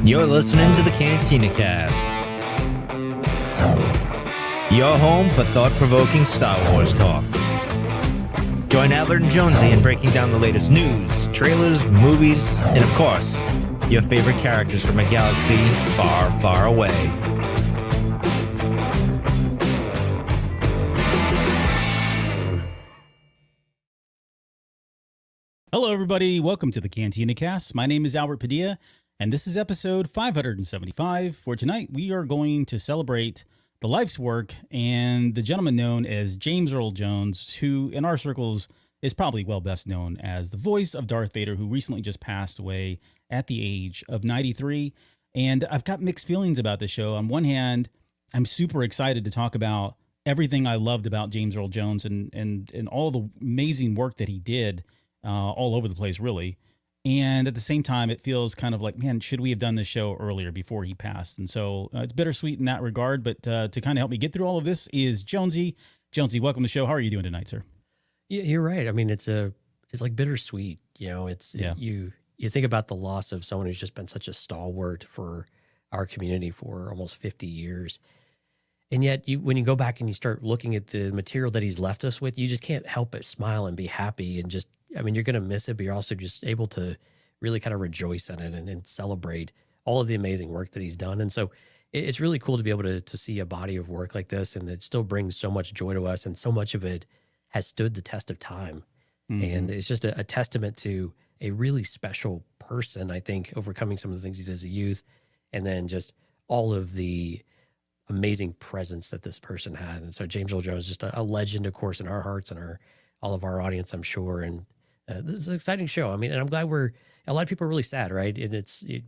You're listening to the Cantina Cast, your home for thought-provoking Star Wars talk. Join Albert and Jonesy in breaking down the latest news, trailers, movies, and of course, your favorite characters from a galaxy far, far away. Hello, everybody. Welcome to the Cantina Cast. My name is Albert Padilla, and this is episode 575. For tonight, we are going to celebrate the life's work and the gentleman known as James Earl Jones, who in our circles is probably well best known as the voice of Darth Vader, who recently just passed away at the age of 93. And I've got mixed feelings about this show. On one hand, I'm super excited to talk about everything I loved about James Earl Jones and all the amazing work that he did all over the place, really. And at the same time, it feels kind of like, man, should we have done this show earlier before he passed? And so it's bittersweet in that regard. But to kind of help me get through all of this is Jonesy. Jonesy, welcome to the show. How are you doing tonight, sir? Yeah, you're right. I mean, it's like bittersweet. You know, you think about the loss of someone who's just been such a stalwart for our community for almost 50 years. And yet, when you go back and you start looking at the material that he's left us with, you just can't help but smile and be happy and just, I mean, you're going to miss it, but you're also just able to really kind of rejoice in it and celebrate all of the amazing work that he's done. And so it's really cool to be able to see a body of work like this, and it still brings so much joy to us, and so much of it has stood the test of time. Mm-hmm. And it's just a testament to a really special person, I think, overcoming some of the things he did as a youth, and then just all of the amazing presence that this person had. And so James Earl Jones is just a legend, of course, in our hearts and all of our audience, I'm sure. And this is an exciting show. I mean, and I'm glad a lot of people are really sad, right? And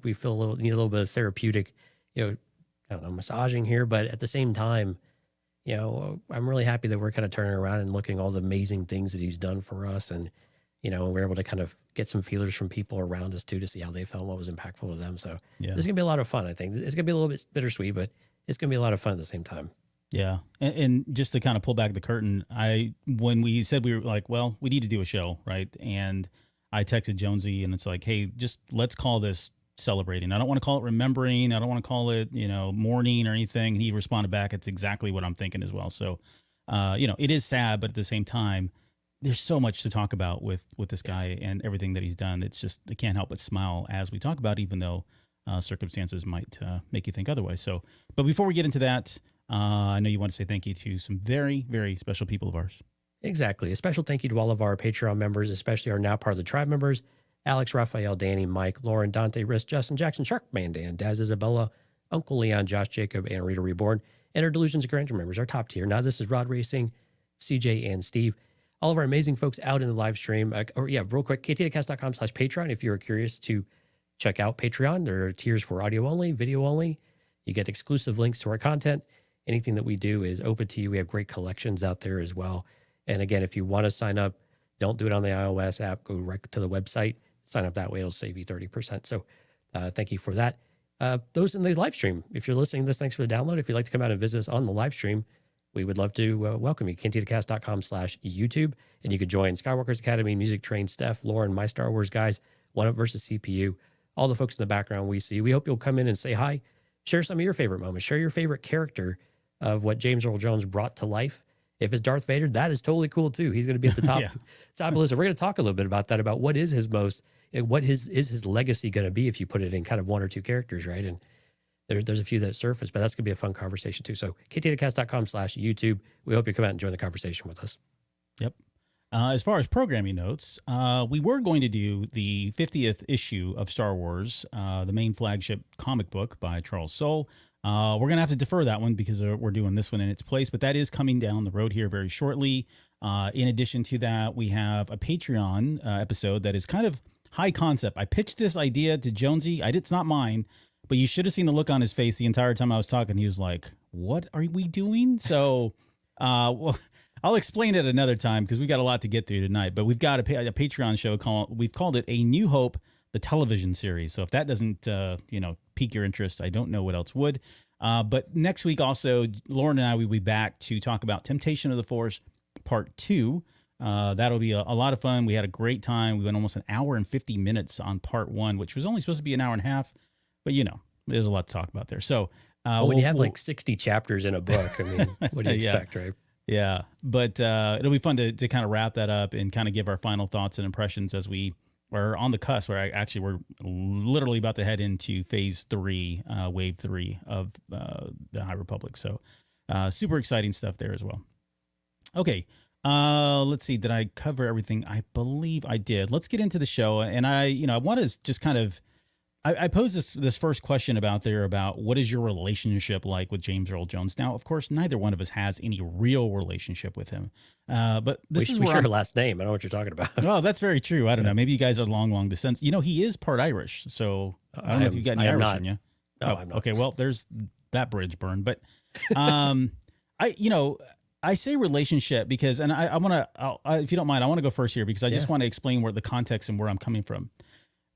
we feel need a little bit of therapeutic, I don't know, massaging here, but at the same time, I'm really happy that we're kind of turning around and looking at all the amazing things that he's done for us. And, we're able to kind of get some feelers from people around us too, to see how they felt, what was impactful to them. So This is going to be a lot of fun, I think. It's going to be a little bit bittersweet, but it's going to be a lot of fun at the same time. Yeah. And just to kind of pull back the curtain, when we said we were like, well, we need to do a show, right? And I texted Jonesy and it's like, hey, just let's call this celebrating. I don't want to call it remembering. I don't want to call it, mourning or anything. And he responded back, it's exactly what I'm thinking as well. So, it is sad, but at the same time, there's so much to talk about with this guy and everything that he's done. It's just, I can't help but smile as we talk about it, even though circumstances might make you think otherwise. So, but before we get into that, I know you want to say thank you to some very, very special people of ours. Exactly. A special thank you to all of our Patreon members, especially our now part of the tribe members: Alex, Raphael, Danny, Mike, Lauren, Dante, Riss, Justin, Jackson, Sharkman, Dan, Daz, Isabella, Uncle Leon, Josh, Jacob, and Rita Reborn, and our Delusions of Grandeur members, our top tier. Now, this is Rod Racing, CJ, and Steve. All of our amazing folks out in the live stream. Real quick, ktinacast.com/Patreon. If you're curious to check out Patreon, there are tiers for audio only, video only. You get exclusive links to our content. Anything that we do is open to you. We have great collections out there as well. And again, if you want to sign up, don't do it on the iOS app. Go right to the website. Sign up that way. It'll save you 30%. So thank you for that. Those in the live stream, if you're listening to this, thanks for the download. If you'd like to come out and visit us on the live stream, we would love to welcome you. KTTcast.com/YouTube. And you could join Skywalker's Academy, Music Train, Steph, Lauren, My Star Wars Guys, One Up versus CPU, all the folks in the background we see. We hope you'll come in and say hi. Share some of your favorite moments. Share your favorite character of what James Earl Jones brought to life. If it's Darth Vader, that is totally cool too. He's going to be at the top, top of the list. We're going to talk a little bit about that, about what is his his legacy going to be if you put it in kind of one or two characters, right? And there's a few that surface, but that's going to be a fun conversation too. So KTTcast.com/YouTube. We hope you come out and join the conversation with us. Yep. As far as programming notes, we were going to do the 50th issue of Star Wars, the main flagship comic book by Charles Soule. We're going to have to defer that one because we're doing this one in its place, but that is coming down the road here very shortly. In addition to that, we have a Patreon episode that is kind of high concept. I pitched this idea to Jonesy. It's not mine, but you should have seen the look on his face the entire time I was talking. He was like, what are we doing? So, well, I'll explain it another time because we got a lot to get through tonight, but we've got a Patreon show we've called it A New Hope, the television series. So if that doesn't, pique your interest, I don't know what else would. But next week also, Lauren and I will be back to talk about Temptation of the Force Part 2. That'll be a lot of fun. We had a great time. We went almost an hour and 50 minutes on Part 1, which was only supposed to be an hour and a half. But, there's a lot to talk about there. So Well, when you have like 60 chapters in a book, I mean, what do you expect, right? Yeah, but it'll be fun to kind of wrap that up and kind of give our final thoughts and impressions as we are on the cusp. Where we're literally about to head into phase 3, wave 3 of the High Republic. So super exciting stuff there as well. Okay, let's see. Did I cover everything? I believe I did. Let's get into the show. And I want to just kind of I posed this first question about what is your relationship like with James Earl Jones? Now, of course, neither one of us has any real relationship with him. But this is we where share a last name. I don't know what you're talking about. Oh, that's very true. I don't know. Maybe you guys are long descent. He is part Irish, so I don't know if you've got any Irish in you. No, I'm not. Okay, well, there's that bridge burned. But I say relationship because, and I want to, if you don't mind, I want to go first here because I just want to explain where the context and where I'm coming from.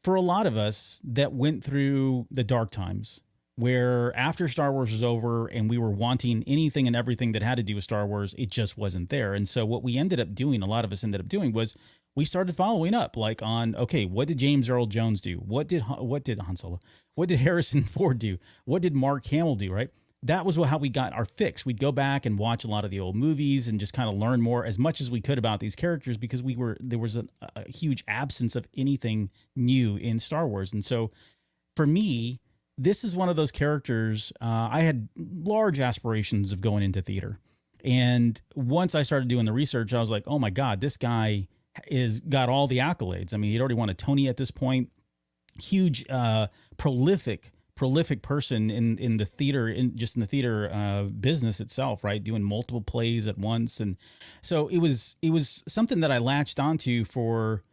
For a lot of us that went through the dark times where after Star Wars was over and we were wanting anything and everything that had to do with Star Wars, it just wasn't there. And so what we ended up doing, a lot of us ended up doing was we started following up like on, okay, what did James Earl Jones do? What did Han Solo? What did Harrison Ford do? What did Mark Hamill do? Right. That was how we got our fix. We'd go back and watch a lot of the old movies and just kind of learn more as much as we could about these characters because there was a huge absence of anything new in Star Wars. And so for me, this is one of those characters. I had large aspirations of going into theater. And once I started doing the research, I was like, oh my God, this guy got all the accolades. I mean, he'd already won a Tony at this point. Huge, prolific person in the theater, in the theater business itself, right? Doing multiple plays at once. And so it was something that I latched onto for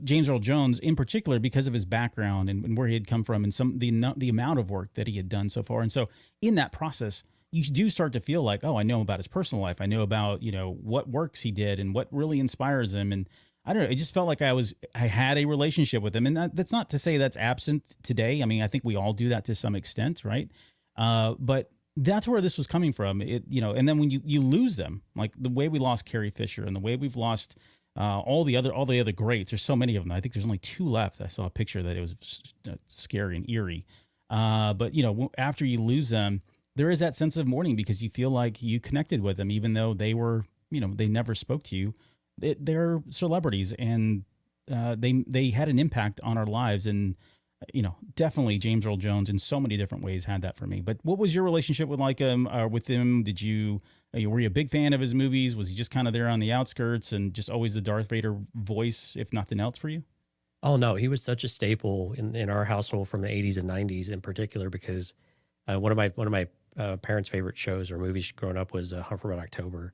James Earl Jones in particular because of his background and where he had come from and the amount of work that he had done so far. And so in that process, you do start to feel like, oh, I know about his personal life. I know about, what works he did and what really inspires him. And I don't know. It just felt like I had a relationship with him. And that's not to say that's absent today. I mean, I think we all do that to some extent, right? But that's where this was coming from. And then when you lose them, like the way we lost Carrie Fisher and the way we've lost all the other greats. There's so many of them. I think there's only 2 left. I saw a picture that it was scary and eerie. But after you lose them, there is that sense of mourning because you feel like you connected with them, even though they were, they never spoke to you. They're celebrities and they had an impact on our lives. And, definitely James Earl Jones in so many different ways had that for me. But what was your relationship with with him? Were you a big fan of his movies? Was he just kind of there on the outskirts and just always the Darth Vader voice, if nothing else for you? Oh, no, he was such a staple in our household from the 80s and 90s in particular, because one of my parents' favorite shows or movies growing up was Hunt for Red October.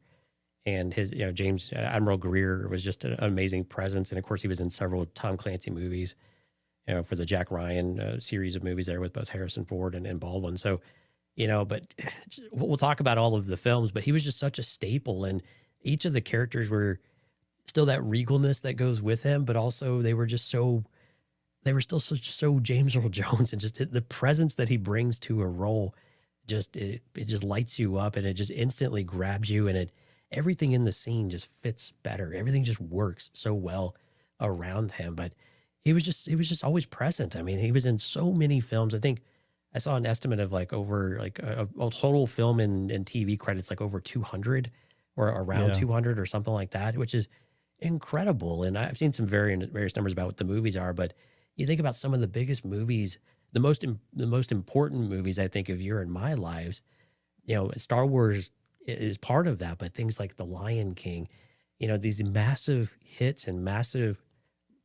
And his, James Admiral Greer was just an amazing presence. And of course, he was in several Tom Clancy movies, for the Jack Ryan series of movies there with both Harrison Ford and Baldwin. So, but we'll talk about all of the films, but he was just such a staple. And each of the characters were still that regalness that goes with him, but also they were still so James Earl Jones, and just the presence that he brings to a role, it just lights you up and it just instantly grabs you, and everything in the scene just fits better. Everything just works so well around him. But he was just always present. I mean, he was in so many films. I think I saw an estimate of over a total film and TV credits, like over 200 or around 200 or something like that, which is incredible. And I've seen some various numbers about what the movies are, but you think about some of the biggest movies, the most important movies, I think, of your and my lives, Star Wars is part of that, but things like The Lion King, these massive hits and massive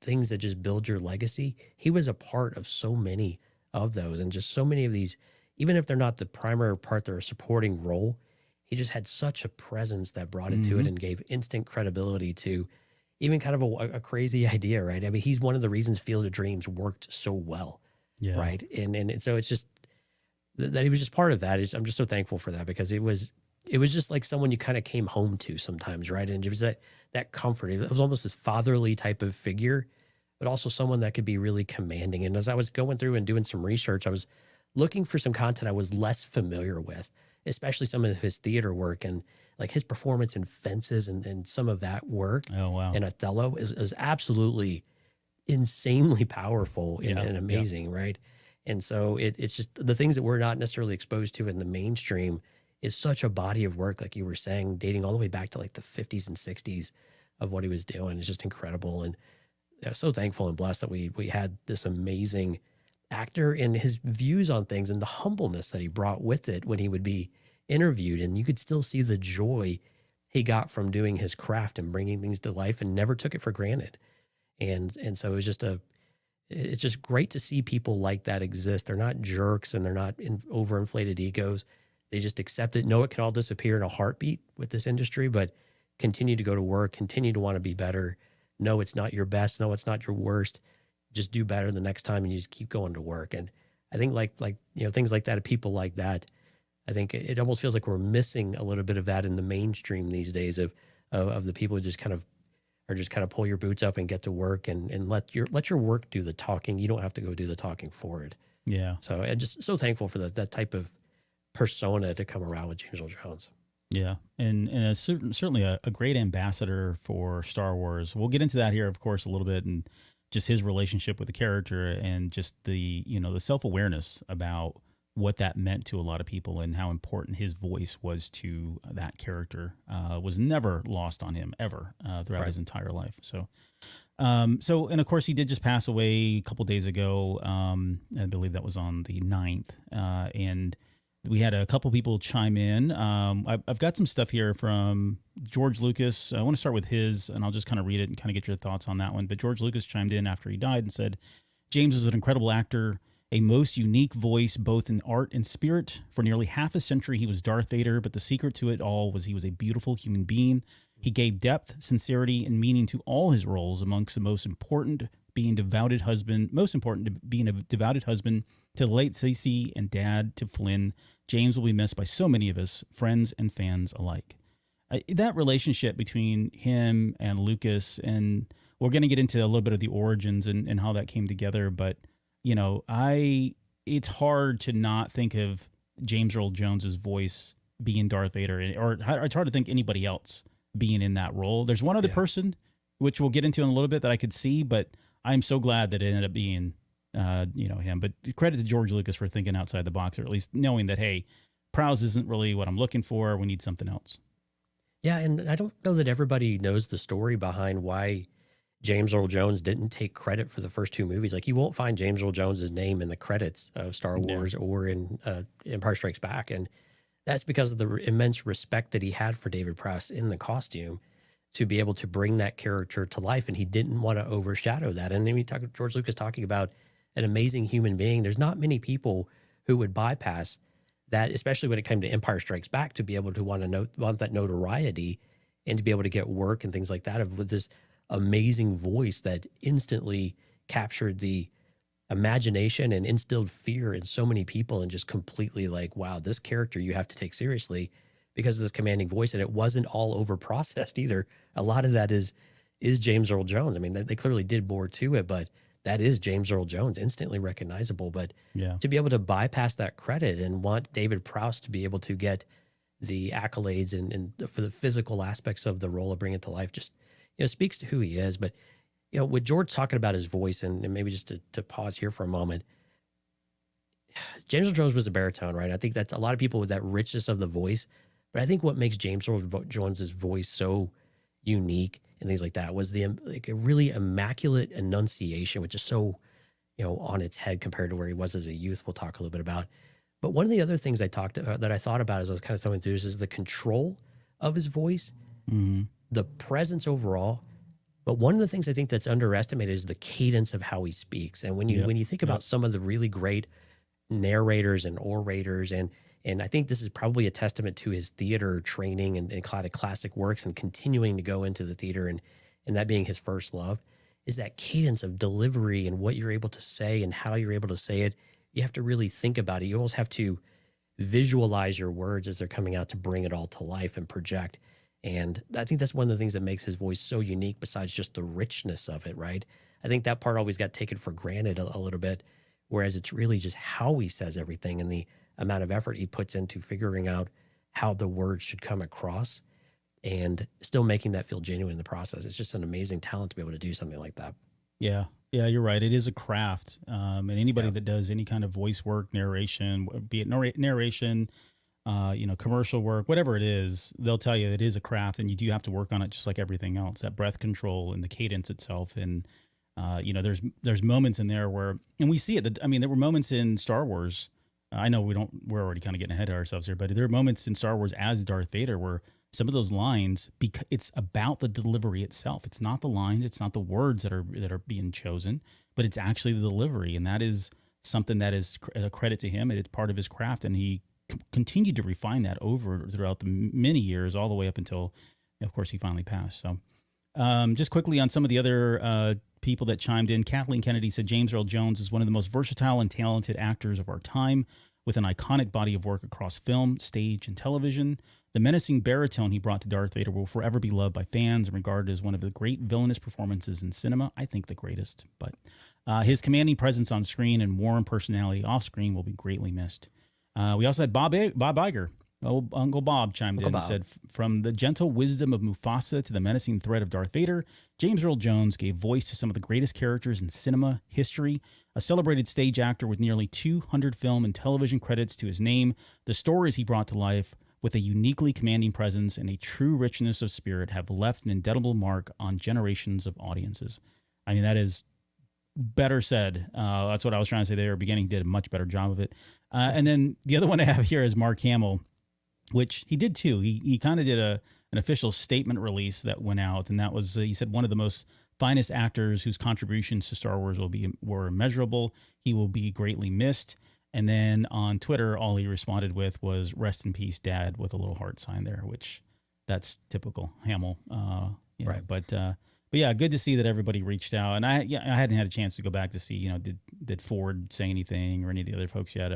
things that just build your legacy. He was a part of so many of those, and just so many of these, even if they're not the primary part, they're a supporting role. He just had such a presence that brought it to it and gave instant credibility to even kind of a crazy idea, right? I mean, he's one of the reasons Field of Dreams worked so well, right? And so it's just that he was just part of that. I'm just so thankful for that, because it was just like someone you kind of came home to sometimes, right? And it was that comfort. It was almost this fatherly type of figure, but also someone that could be really commanding. And as I was going through and doing some research, I was looking for some content I was less familiar with, especially some of his theater work and like his performance in Fences and some of that work. Oh, wow. And Othello is absolutely insanely powerful and amazing, right? And so it's just the things that we're not necessarily exposed to in the mainstream is such a body of work, like you were saying, dating all the way back to like the 50s and 60s of what he was doing. It's just incredible. And so thankful and blessed that we had this amazing actor, and his views on things and the humbleness that he brought with it when he would be interviewed. And you could still see the joy he got from doing his craft and bringing things to life, and never took it for granted. And so it was just it's just great to see people like that exist. They're not jerks, and they're not overinflated egos. They just accept it, know it can all disappear in a heartbeat with this industry, but continue to go to work, continue to want to be better. No, it's not your best. No, it's not your worst. Just do better the next time, and you just keep going to work. And I think like things like that, people like that, I think it almost feels like we're missing a little bit of that in the mainstream these days of the people who just kind of pull your boots up and get to work and let your work do the talking. You don't have to go do the talking for it. Yeah. So I'm just so thankful for that type of persona to come around with James Earl Jones. Yeah, and certainly a great ambassador for Star Wars. We'll get into that here, of course, a little bit, and just his relationship with the character, and just the self-awareness about what that meant to a lot of people, and how important his voice was to that character was never lost on him ever throughout his entire life. So, and of course he did just pass away a couple days ago. I believe that was on the 9th, and we had a couple people chime in. I've got some stuff here from George Lucas. I want to start with his, and I'll just kind of read it and kind of get your thoughts on that one. But George Lucas chimed in after he died and said, James was an incredible actor, a most unique voice, both in art and spirit. For nearly half a century, he was Darth Vader, but the secret to it all was he was a beautiful human being. He gave depth, sincerity, and meaning to all his roles, amongst the most important being a devoted husband to the late Cece and dad to Flynn. James will be missed by so many of us, friends and fans alike. That relationship between him and Lucas, and we're going to get into a little bit of the origins and how that came together, but it's hard to not think of James Earl Jones's voice being Darth Vader, or it's hard to think anybody else being in that role. There's one other person, which we'll get into in a little bit, that I could see, but I'm so glad that it ended up being him. But credit to George Lucas for thinking outside the box, or at least knowing that, hey, Prowse isn't really what I'm looking for. We need something else. Yeah, and I don't know that everybody knows the story behind why James Earl Jones didn't take credit for the first two movies. Like, you won't find James Earl Jones's name in the credits of Star Wars or in Empire Strikes Back. And that's because of the immense respect that he had for David Prowse in the costume to be able to bring that character to life. And he didn't want to overshadow that. And then we talk George Lucas talking about an amazing human being. There's not many people who would bypass that, especially when it came to Empire Strikes Back, to be able to want that notoriety and to be able to get work and things like that with this amazing voice that instantly captured the imagination and instilled fear in so many people, and just completely like, wow, this character you have to take seriously because of this commanding voice. And it wasn't all over processed either. A lot of that is James Earl Jones. I mean, they clearly did more to it, but that is James Earl Jones, instantly recognizable. But to be able to bypass that credit and want David Prowse to be able to get the accolades and for the physical aspects of the role of bringing it to life, just speaks to who he is. But with George talking about his voice, and maybe just to pause here for a moment, James Earl Jones was a baritone, right? I think that's a lot of people with that richness of the voice. But I think what makes James Earl Jones's voice so unique and things like that was a really immaculate enunciation, which is so, on its head compared to where he was as a youth. We'll talk a little bit about. But one of the other things that I thought about as I was kind of throwing through this is the control of his voice, the presence overall. But one of the things I think that's underestimated is the cadence of how he speaks. And when you think about some of the really great narrators and orators, and I think this is probably a testament to his theater training and classic works and continuing to go into the theater and that being his first love, is that cadence of delivery and what you're able to say and how you're able to say it. You have to really think about it. You almost have to visualize your words as they're coming out to bring it all to life and project. And I think that's one of the things that makes his voice so unique, besides just the richness of it, right? I think that part always got taken for granted a little bit, whereas it's really just how he says everything and the amount of effort he puts into figuring out how the words should come across and still making that feel genuine in the process. It's just an amazing talent to be able to do something like that. Yeah. Yeah, you're right. It is a craft. And anybody Yeah. that does any kind of voice work, narration, be it narration, commercial work, whatever it is, they'll tell you it is a craft, and you do have to work on it just like everything else. That breath control and the cadence itself, and there's moments in there where, and we see it. I mean, there were moments in Star Wars. I know we're already kind of getting ahead of ourselves here, but there are moments in Star Wars as Darth Vader where some of those lines, because it's about the delivery itself. It's not the lines, it's not the words that are being chosen, but it's actually the delivery, and that is something that is a credit to him. And it's part of his craft, and he continued to refine that over throughout the many years, all the way up until, of course, he finally passed. So, just quickly on some of the other people that chimed in. Kathleen Kennedy said James Earl Jones is one of the most versatile and talented actors of our time, with an iconic body of work across film, stage, and television. The menacing baritone he brought to Darth Vader will forever be loved by fans and regarded as one of the great villainous performances in cinema. I think the greatest. But his commanding presence on screen and warm personality off screen will be greatly missed. We also had Bob Iger. Oh, Uncle Bob chimed in and said, from the gentle wisdom of Mufasa to the menacing threat of Darth Vader, James Earl Jones gave voice to some of the greatest characters in cinema history. A celebrated stage actor with nearly 200 film and television credits to his name, the stories he brought to life with a uniquely commanding presence and a true richness of spirit have left an indelible mark on generations of audiences. I mean, that is better said. That's what I was trying to say there. Beginning did a much better job of it. And then the other one I have here is Mark Hamill, which he did too. He kind of did an official statement release that went out, and that was he said one of the most finest actors whose contributions to Star Wars were immeasurable. He will be greatly missed. And then on Twitter, all he responded with was "Rest in peace, Dad," with a little heart sign there, which that's typical Hamill. Right. But yeah, good to see that everybody reached out. And I hadn't had a chance to go back to see, did Ford say anything or any of the other folks yet.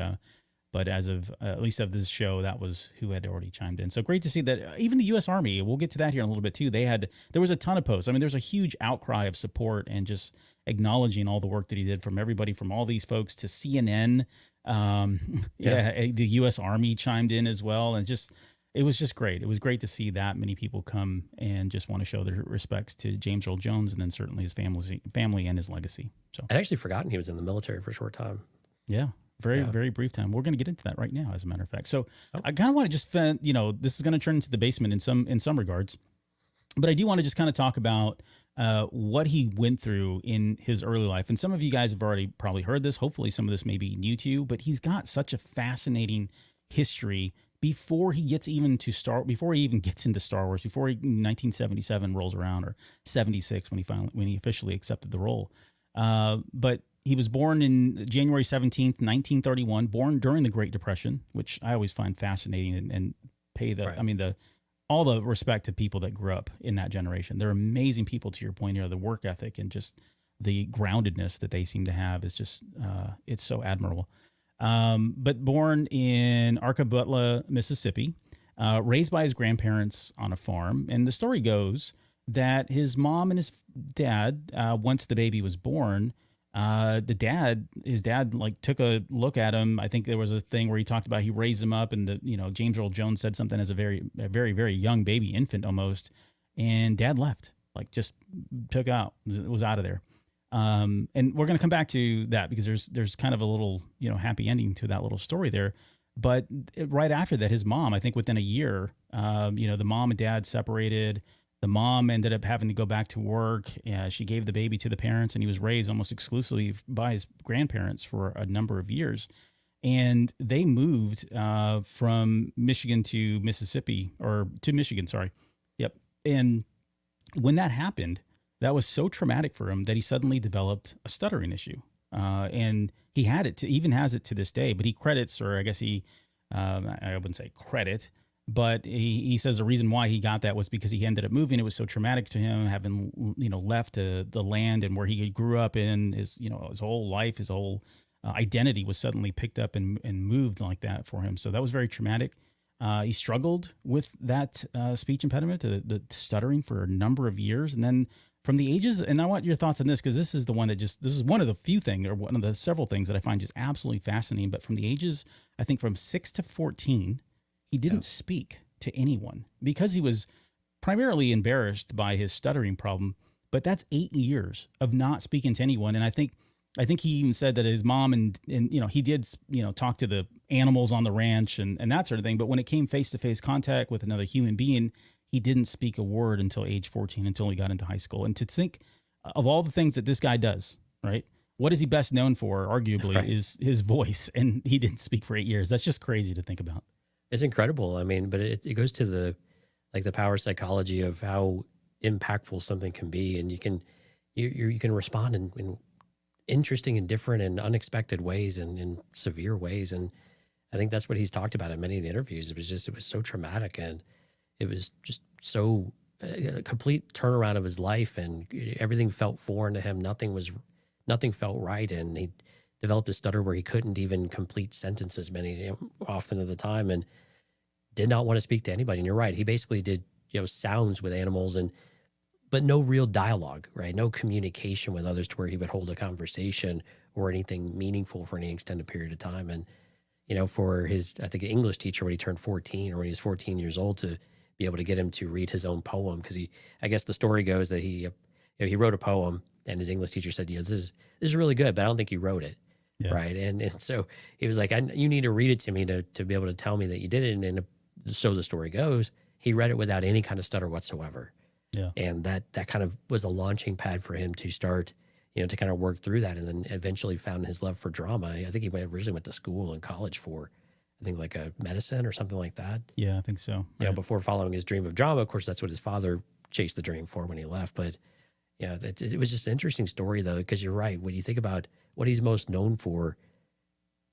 But as of at least of this show, that was who had already chimed in. So great to see that even the U.S. Army, we'll get to that here in a little bit too. There was a ton of posts. I mean, there's a huge outcry of support and just acknowledging all the work that he did from everybody, from all these folks to CNN. The U.S. Army chimed in as well. And it was just great. It was great to see that many people come and just want to show their respects to James Earl Jones and then certainly his family and his legacy. So I'd actually forgotten he was in the military for a short time. Yeah. Very brief time. We're going to get into that right now, as a matter of fact. So I kind of want to just, this is going to turn into the basement in some regards, but I do want to just kind of talk about what he went through in his early life. And some of you guys have already probably heard this. Hopefully some of this may be new to you, but he's got such a fascinating history before he even gets into Star Wars, before 1977 rolls around, or 76 when he officially accepted the role. But he was born in January 17th, 1931, born during the Great Depression, which I always find fascinating and pay all the respect to people that grew up in that generation. They're amazing people, to your point here. The work ethic and just the groundedness that they seem to have is just, it's so admirable. But born in Arkabutla, Mississippi, raised by his grandparents on a farm. And the story goes that his mom and his dad, once the baby was born, his dad like took a look at him. I think there was a thing where he talked about he raised him up, and James Earl Jones said something as a very, very young baby, infant almost, and dad left, like just was out of there. And we're going to come back to that because there's kind of a little, happy ending to that little story there. But right after that, his mom, I think within a year, the mom and dad separated. The mom ended up having to go back to work. She gave the baby to the parents, and he was raised almost exclusively by his grandparents for a number of years. And they moved from Michigan to Mississippi, or to Michigan, sorry. Yep. And when that happened, that was so traumatic for him that he suddenly developed a stuttering issue. And he even has it to this day, but he credits, or I guess I wouldn't say credit, but he says the reason why he got that was because he ended up moving. It was so traumatic to him, having, left the land and where he grew up in his whole life, his whole identity was suddenly picked up and moved like that for him. So that was very traumatic. He struggled with that speech impediment, the stuttering, for a number of years. And then from the ages, and I want your thoughts on this, because this is one of the few things, or one of the several things that I find just absolutely fascinating. But from the ages, I think from 6 to 14, he didn't speak to anyone because he was primarily embarrassed by his stuttering problem. but that's 8 years of not speaking to anyone. And I think he even said that his mom and he did, talk to the animals on the ranch and that sort of thing. But when it came face-to-face contact with another human being, he didn't speak a word until age 14, until he got into high school. And to think of all the things that this guy does, right? What is he best known for, arguably, is his voice. And he didn't speak for 8 years. That's just crazy to think about. It's incredible. I mean, but it goes to the power psychology of how impactful something can be. And you can respond in interesting and different and unexpected ways and in severe ways. And I think that's what he's talked about in many of the interviews. It was so traumatic, and it was just so a complete turnaround of his life, and everything felt foreign to him. Nothing felt right. And he developed a stutter where he couldn't even complete sentences often of the time, and did not want to speak to anybody. And you're right. He basically did, sounds with animals but no real dialogue, right? No communication with others to where he would hold a conversation or anything meaningful for any extended period of time. And, for his, I think, English teacher, when he turned 14 or when he was 14 years old, to be able to get him to read his own poem. Because I guess the story goes that he wrote a poem, and his English teacher said, this is really good, but I don't think you wrote it. Yeah. Right. And so he was like, you need to read it to me to be able to tell me that you did it. And so the story goes, he read it without any kind of stutter whatsoever. Yeah. And that kind of was a launching pad for him to start, to kind of work through that, and then eventually found his love for drama. I think he originally went to school and college for, I think, like a medicine or something like that. Yeah, I think so. Right. Before following his dream of drama. Of course, that's what his father chased the dream for when he left. But it was just an interesting story, though, because you're right. When you think about what he's most known for,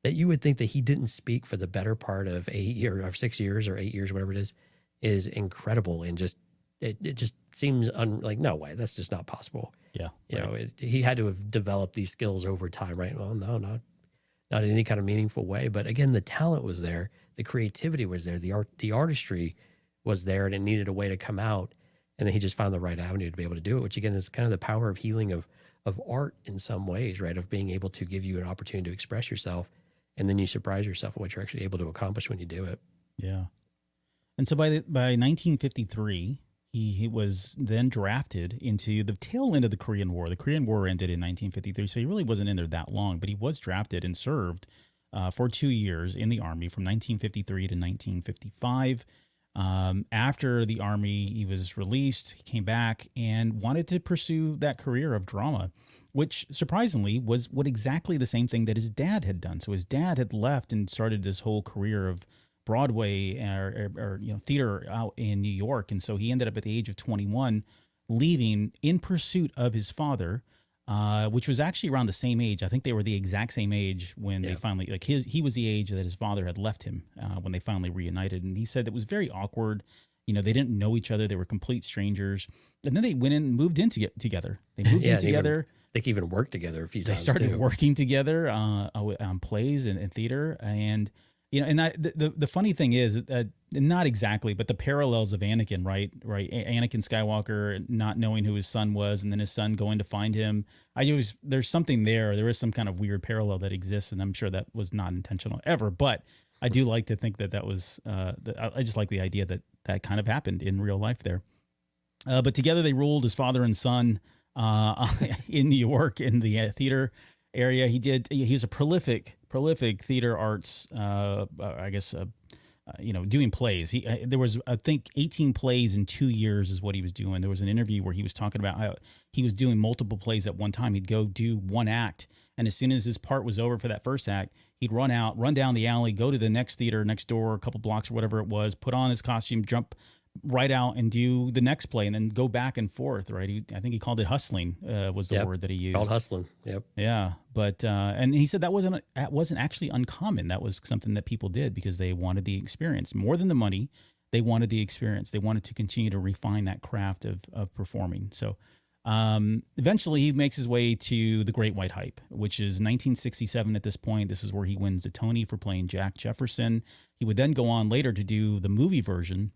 that you would think that he didn't speak for the better part of 8 years or 6 years or 8 years, whatever it is incredible. And just, it just seems like, no way, that's just not possible. Yeah. He had to have developed these skills over time, right? Well, no, not in any kind of meaningful way. But again, the talent was there. The creativity was there. The artistry was there, and it needed a way to come out. And then he just found the right avenue to be able to do it, which again is kind of the power of healing of art in some ways, right? Of being able to give you an opportunity to express yourself, and then you surprise yourself at what you're actually able to accomplish when you do it. Yeah. And so by 1953, he was then drafted into the tail end of the Korean War. The Korean War ended in 1953, so he really wasn't in there that long, but he was drafted and served for 2 years in the Army from 1953 to 1955. After the Army, he was released, he came back and wanted to pursue that career of drama, which surprisingly was exactly the same thing that his dad had done. So his dad had left and started this whole career of Broadway or theater out in New York. And so he ended up at the age of 21 leaving in pursuit of his father, which was actually around the same age. I think they were the exact same age when they finally, he was the age that his father had left him when they finally reunited. And he said it was very awkward. They didn't know each other. They were complete strangers. And then they went in and moved in together. They moved in together. They even worked together a few times. They started working together on plays and theater. And and the funny thing is, not exactly, but the parallels of Anakin, right? Anakin Skywalker not knowing who his son was, and then his son going to find him. There's something there. There is some kind of weird parallel that exists, and I'm sure that was not intentional ever. But I do like to think that was. I just like the idea that kind of happened in real life there. But together they ruled as father and son in New York in the theater area. He was a prolific theater arts, doing plays. There was, I think, 18 plays in 2 years is what he was doing. There was an interview where he was talking about how he was doing multiple plays at one time. He'd go do one act, and as soon as his part was over for that first act, he'd run down the alley, go to the next theater next door, a couple blocks or whatever it was, put on his costume, jump right out and do the next play, and then go back and forth, right? I think he called it hustling, was the word that he used. Called hustling, yep. Yeah, but, and he said that wasn't actually uncommon. That was something that people did because they wanted the experience. More than the money, they wanted the experience. They wanted to continue to refine that craft of performing. So eventually he makes his way to The Great White Hype, which is 1967 at this point. This is where he wins the Tony for playing Jack Jefferson. He would then go on later to do the movie version,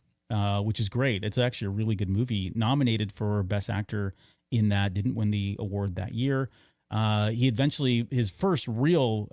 which is great. It's actually a really good movie. Nominated for Best Actor in that, didn't win the award that year. He eventually, his first real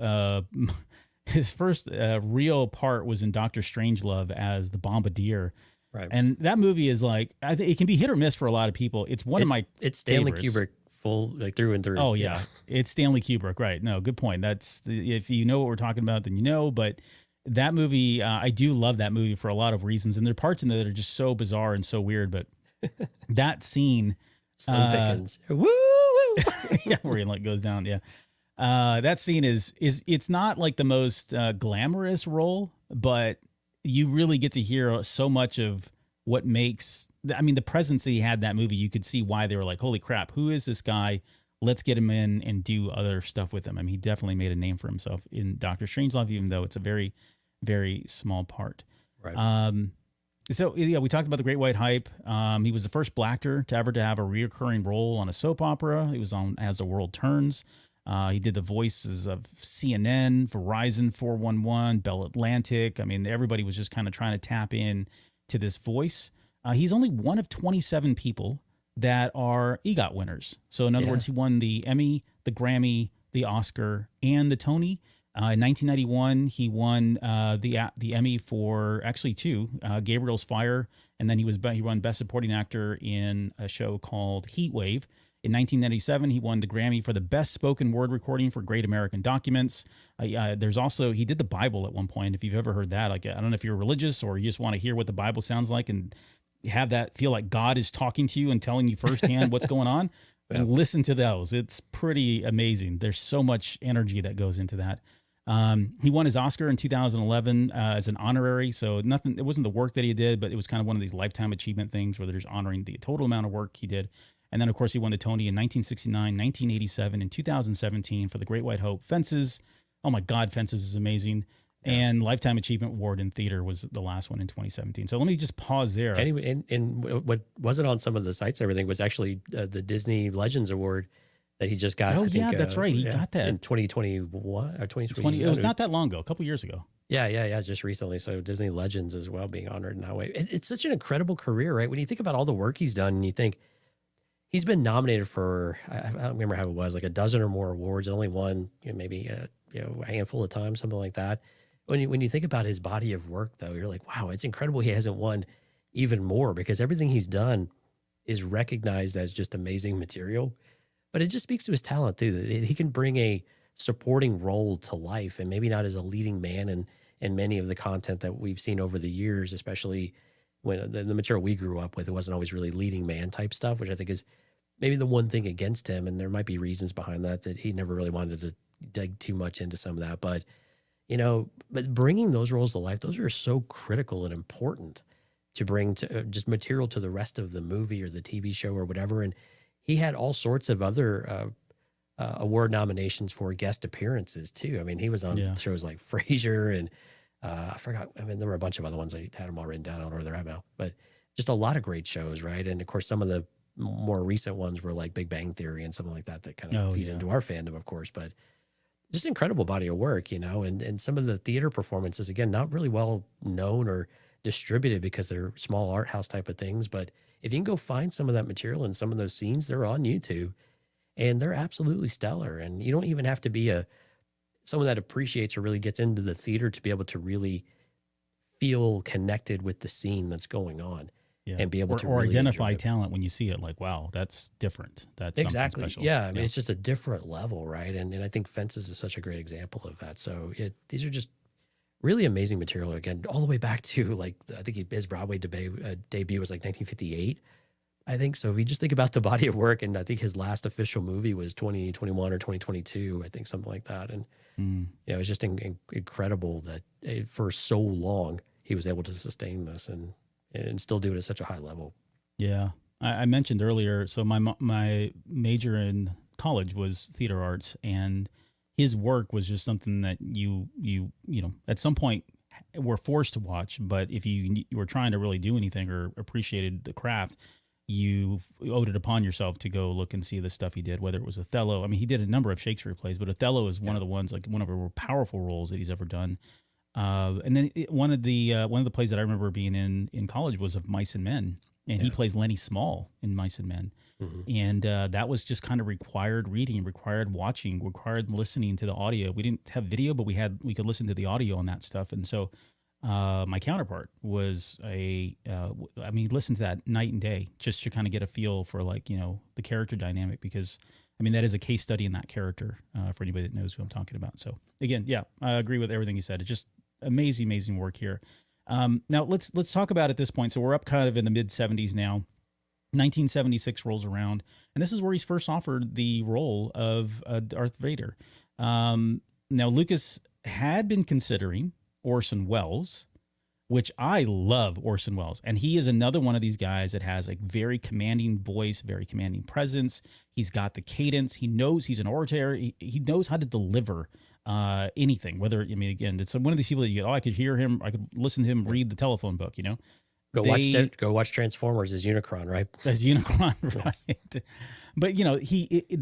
part was in Dr. Strangelove as the Bombardier. Right. And that movie is like, I think it can be hit or miss for a lot of people. It's one of my It's Stanley favorites. Kubrick full, like through and through. Oh yeah. It's Stanley Kubrick, right? No, good point. If you know what we're talking about, then you know. But that movie, I do love that movie for a lot of reasons, and there are parts in there that are just so bizarre and so weird. But that scene, Slim Pickens, woo woo. yeah, where he like goes down, yeah. That scene is it's not like the most glamorous role, but you really get to hear so much of what makes. I mean, the presence that he had in that movie, you could see why they were like, "Holy crap, who is this guy? Let's get him in and do other stuff with him." I mean, he definitely made a name for himself in Doctor Strangelove, even though it's a very, very small part. Right. So yeah, we talked about the Great White Hype. He was the first black actor to ever to have a reoccurring role on a soap opera. He was on As the World Turns. He did the voices of CNN, Verizon 411, Bell Atlantic. I mean, everybody was just kind of trying to tap in to this voice. He's only one of 27 people that are EGOT winners. So in other words, he won the Emmy, the Grammy, the Oscar, and the Tony. In 1991, he won the Emmy for actually two, Gabriel's Fire, and then he won Best Supporting Actor in a show called Heat Wave. In 1997, he won the Grammy for the Best Spoken Word Recording for Great American Documents. There's also, he did the Bible at one point, if you've ever heard that. Like, I don't know if you're religious or you just want to hear what the Bible sounds like and have that feel like God is talking to you and telling you firsthand what's going on. And listen to those. It's pretty amazing. There's so much energy that goes into that. He won his Oscar in 2011 as an honorary. So it wasn't the work that he did, but it was kind of one of these lifetime achievement things where they're just honoring the total amount of work he did. And then, of course, he won the Tony in 1969, 1987, and 2017 for The Great White Hope. Fences, oh my God, Fences is amazing. Yeah. And Lifetime Achievement Award in Theater was the last one in 2017. So let me just pause there. Anyway, and what wasn't on some of the sites, everything was actually the Disney Legends Award that he just got. Oh, yeah, that's right. He got that. In 2021 or 2020. It was not that long ago, a couple years ago. Yeah, just recently. So Disney Legends as well being honored in that way. It's such an incredible career, right? When you think about all the work he's done and you think, he's been nominated for, I don't remember how it was, like a dozen or more awards, and only won maybe a handful of times, something like that. When you think about his body of work, though, you're like, wow, it's incredible he hasn't won even more, because everything he's done is recognized as just amazing material. But it just speaks to his talent, too, that he can bring a supporting role to life, and maybe not as a leading man in many of the content that we've seen over the years, especially when the material we grew up with, it wasn't always really leading man type stuff, which I think is maybe the one thing against him, and there might be reasons behind that he never really wanted to dig too much into some of that. But, but bringing those roles to life, those are so critical and important to bring to just material to the rest of the movie or the TV show or whatever. And he had all sorts of other award nominations for guest appearances too. I mean, he was on shows like Frasier and I forgot. I mean, there were a bunch of other ones. I had them all written down. I don't know where they're at now, but just a lot of great shows, right? And of course, some of the more recent ones were like Big Bang Theory and something like that kind of feed into our fandom, of course, but just incredible body of work, and some of the theater performances, again, not really well known or distributed because they're small art house type of things. But if you can go find some of that material and some of those scenes, they're on YouTube and they're absolutely stellar. And you don't even have to be someone that appreciates or really gets into the theater to be able to really feel connected with the scene that's going on. Yeah. And be able to really identify talent when you see it, like, wow, that's different. That's exactly something special. Yeah, I mean, it's just a different level, right? And I think Fences is such a great example of that. So these are just really amazing material. Again, all the way back to like I think his Broadway debut was like 1958. I think so. If you just think about the body of work, and I think his last official movie was 2021 or 2022. I think something like that. And it's just incredible that for so long he was able to sustain this and still do it at such a high level. Yeah. I mentioned earlier, so my major in college was theater arts, and his work was just something that you at some point were forced to watch. But if you were trying to really do anything or appreciated the craft, you owed it upon yourself to go look and see the stuff he did, whether it was Othello. I mean, he did a number of Shakespeare plays, but Othello is one of the ones, like one of the more powerful roles that he's ever done. And then one of the plays that I remember being in college was of Mice and Men, and he plays Lenny Small in Mice and Men. Mm-hmm. And that was just kind of required reading, required watching, required listening to the audio. We didn't have video, but we could listen to the audio on that stuff. And so my counterpart was I mean, listen to that night and day just to kind of get a feel for like, the character dynamic, because I mean, that is a case study in that character for anybody that knows who I'm talking about. So again, yeah, I agree with everything you said. It's just amazing work here. Now let's talk about at this point. So we're up kind of in the mid 70s now. 1976 rolls around, and this is where he's first offered the role of Darth Vader. Now Lucas had been considering Orson Welles, which I love Orson Welles. And he is another one of these guys that has a very commanding voice, very commanding presence. He's got the cadence. He knows he's an orator. He knows how to deliver anything, whether, I mean, again, it's one of these people that you get, I could hear him. I could listen to him read the telephone book, Go watch Transformers as Unicron, right? As Unicron, right? But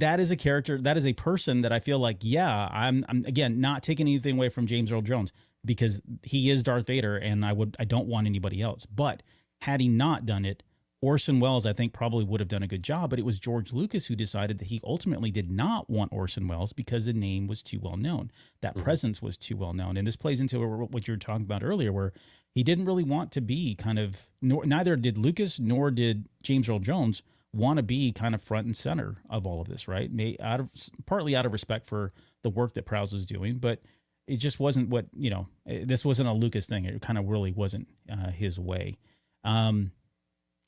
that is a character, that is a person that I feel like, yeah, I'm again not taking anything away from James Earl Jones, because he is Darth Vader, and I don't want anybody else. But had he not done it, Orson Welles, I think, probably would have done a good job. But it was George Lucas who decided that he ultimately did not want Orson Welles because the name was too well known. That presence was too well known. And this plays into what you were talking about earlier, where he didn't really want to be neither did Lucas nor did James Earl Jones want to be kind of front and center of all of this, right? Partly out of respect for the work that Prowse was doing, but it just wasn't this wasn't a Lucas thing. It kind of really wasn't his way.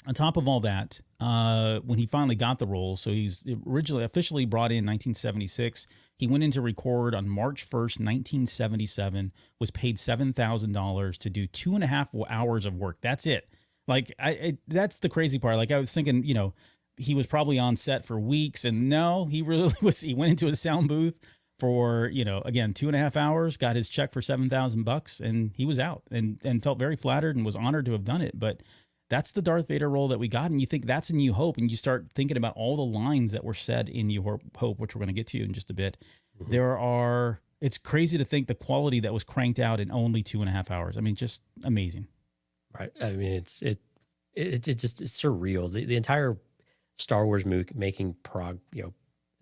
On top of all that, when he finally got the role, so he's originally officially brought in 1976. He went in to record on March 1st, 1977, was paid $7,000 to do 2.5 hours of work. That's it. Like, that's the crazy part. Like, I was thinking, he was probably on set for weeks, and no, he really was. He went into a sound booth for, again, 2.5 hours, got his check for $7,000, and he was out and felt very flattered and was honored to have done it. But that's the Darth Vader role that we got. And you think that's a New Hope, and you start thinking about all the lines that were said in New Hope, which we're going to get to in just a bit. It's crazy to think the quality that was cranked out in only 2.5 hours. I mean, just amazing. Right. I mean, it's surreal. The entire Star Wars making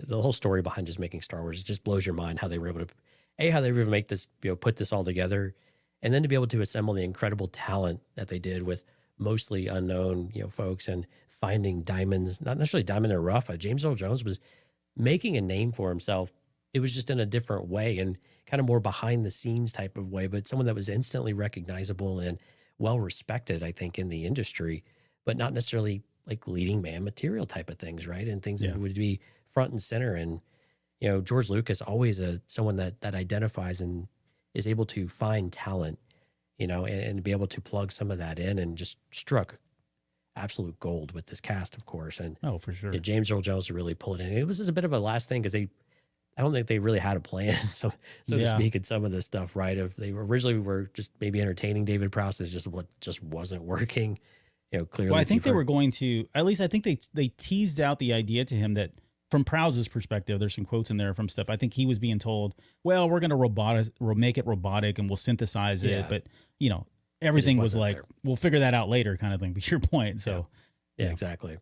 the whole story behind just making Star Wars, it just blows your mind how they were able to make this, put this all together, and then to be able to assemble the incredible talent that they did with mostly unknown, folks, and finding diamonds, not necessarily diamond in the rough. James Earl Jones was making a name for himself. It was just in a different way and kind of more behind the scenes type of way, but someone that was instantly recognizable and well respected, I think, in the industry, but not necessarily like leading man material type of things, right? And things that would be front and center. And, George Lucas, always someone that identifies and is able to find talent, and be able to plug some of that in, and just struck absolute gold with this cast, of course. And for sure. James Earl Jones to really pull it in. It was just a bit of a last thing because I don't think they really had a plan, so to speak, in some of this stuff, right? If they originally were just maybe entertaining David Prowse, it's just what just wasn't working. Clearly. Well, I think they were going to, at least I think they teased out the idea to him that, from Prowse's perspective, there's some quotes in there from stuff. I think he was being told, well, we're going to make it robotic and we'll synthesize it. But, everything was like, we'll figure that out later kind of thing, to your point. So, yeah, exactly.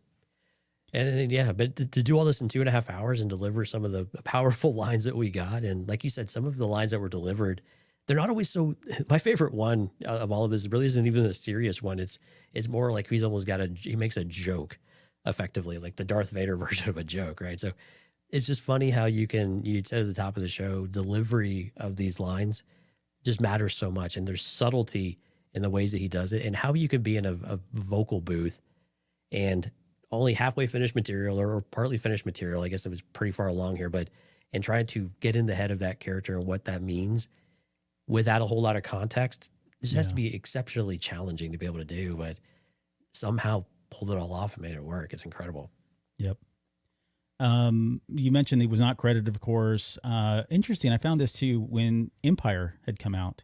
And then, but to do all this in 2.5 hours and deliver some of the powerful lines that we got. And like you said, some of the lines that were delivered, they're not always so. My favorite one of all of this really isn't even a serious one. It's more like he makes a joke, effectively, like the Darth Vader version of a joke, right? So it's just funny how you said at the top of the show, delivery of these lines just matters so much. And there's subtlety in the ways that he does it, and how you can be in a vocal booth and only halfway finished material or partly finished material. I guess it was pretty far along here, and trying to get in the head of that character and what that means without a whole lot of context. This has to be exceptionally challenging to be able to do, but somehow pulled it all off and made it work. It's incredible. Yep. You mentioned he was not credited, of course. Interesting. I found this too when Empire had come out.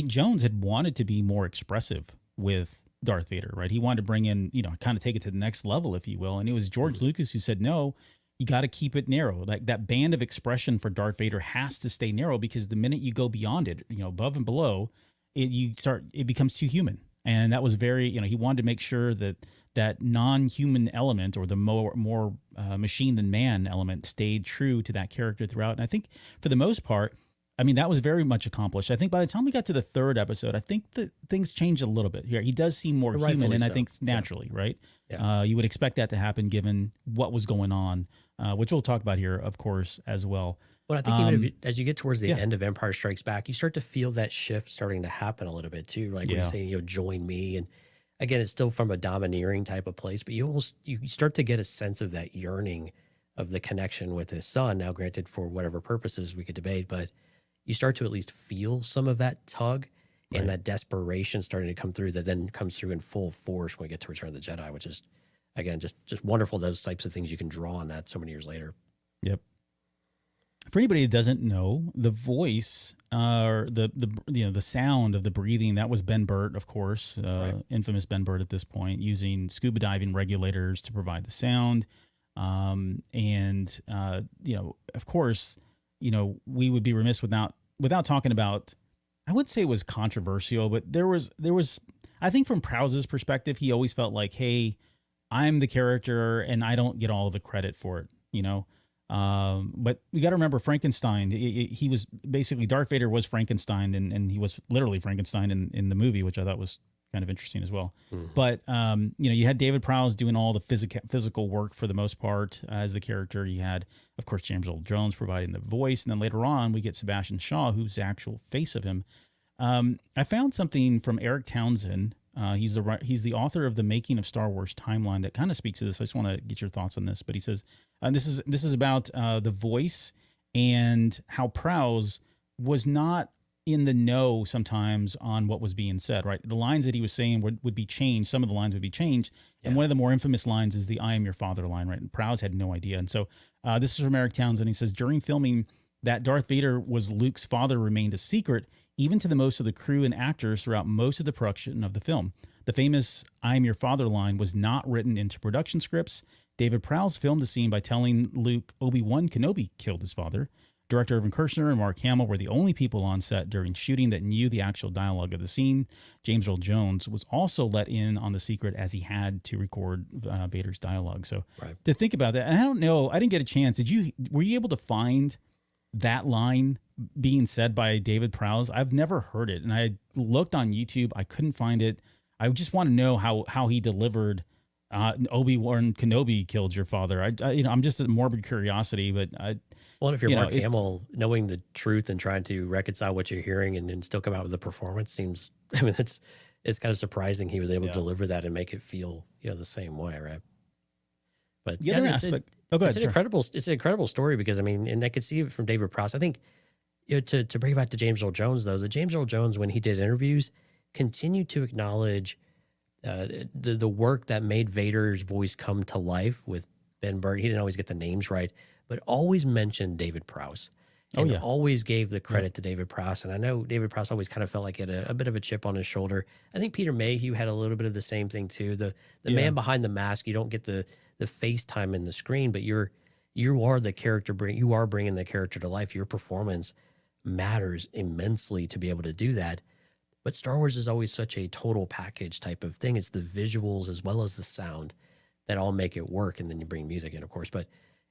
Jones had wanted to be more expressive with Darth Vader, right? He wanted to bring in, kind of take it to the next level, if you will. And it was George Lucas who said, no, you got to keep it narrow. Like that band of expression for Darth Vader has to stay narrow, because the minute you go beyond it, above and below, it becomes too human. And that was very, he wanted to make sure that non-human element, or the more machine than man element, stayed true to that character throughout. And I think for the most part, I mean, that was very much accomplished. I think by the time we got to the third episode, I think that things changed a little bit here. He does seem more human, and I think naturally, right? Yeah. You would expect that to happen given what was going on, which we'll talk about here, of course, as well. Well, I think even if as you get towards the end of Empire Strikes Back, you start to feel that shift starting to happen a little bit too. Like when you say, join me. And again, it's still from a domineering type of place, but you start to get a sense of that yearning of the connection with his son. Now, granted, for whatever purposes we could debate, but you start to at least feel some of that tug and that desperation starting to come through that then comes through in full force when we get to Return of the Jedi, which is, again, just wonderful. Those types of things you can draw on that so many years later. Yep. For anybody that doesn't know, the voice or the sound of the breathing, that was Ben Burt, of course, infamous Ben Burt at this point, using scuba diving regulators to provide the sound. Of course, we would be remiss without talking about, I would say it was controversial, but there was, I think from Prowse's perspective, he always felt like, hey, I'm the character and I don't get all the credit for it, but we got to remember Frankenstein. He was basically, Darth Vader was Frankenstein, and he was literally Frankenstein in the movie, which I thought was kind of interesting as well. But you had David Prowse doing all the physical work for the most part as the character. You had, of course, James Earl Jones providing the voice, and then later on we get Sebastian Shaw, who's the actual face of him. I found something from Eric Townsend. He's the author of The Making of Star Wars Timeline that kind of speaks to this. I just want to get your thoughts on this. But he says this is about the voice and how Prowse was not in the know sometimes on what was being said. Right, the lines that he was saying would be changed. Some of the lines would be changed, and one of the more infamous lines is the "I am your father" line. Right, and Prowse had no idea. And so this is from Eric Townsend. He says during filming that Darth Vader was Luke's father remained a secret, even to the most of the crew and actors throughout most of the production of the film. The famous "I am your father" line was not written into production scripts. David Prowse filmed the scene by telling Luke Obi-Wan Kenobi killed his father. Director Irvin Kershner and Mark Hamill were the only people on set during shooting that knew the actual dialogue of the scene. James Earl Jones was also let in on the secret as he had to record Vader's dialogue. So to think about that, and I don't know, I didn't get a chance. Were you able to find that line being said by David Prowse? I've never heard it, and I looked on YouTube. I couldn't find it. I just want to know how he delivered Obi-Wan Kenobi killed your father. I'm just a morbid curiosity, but well, if you're Mark Hamill, knowing the truth and trying to reconcile what you're hearing and then still come out with a performance seems, it's kind of surprising he was able to deliver that and make it feel, the same way, right? But the other aspect, go ahead. It's an incredible story because, and I could see it from David Prowse. I think, to bring it back to James Earl Jones, though, the James Earl Jones, when he did interviews, continued to acknowledge the work that made Vader's voice come to life with Ben Burt. He didn't always get the names right, but always mentioned David Prowse. And always gave the credit to David Prowse. And I know David Prowse always kind of felt like he had a bit of a chip on his shoulder. I think Peter Mayhew had a little bit of the same thing too. The man behind the mask, you don't get the FaceTime in the screen, but you are the character. You are bringing the character to life. Your performance matters immensely to be able to do that. But Star Wars is always such a total package type of thing. It's the visuals as well as the sound that all make it work. And then you bring music in, of course. But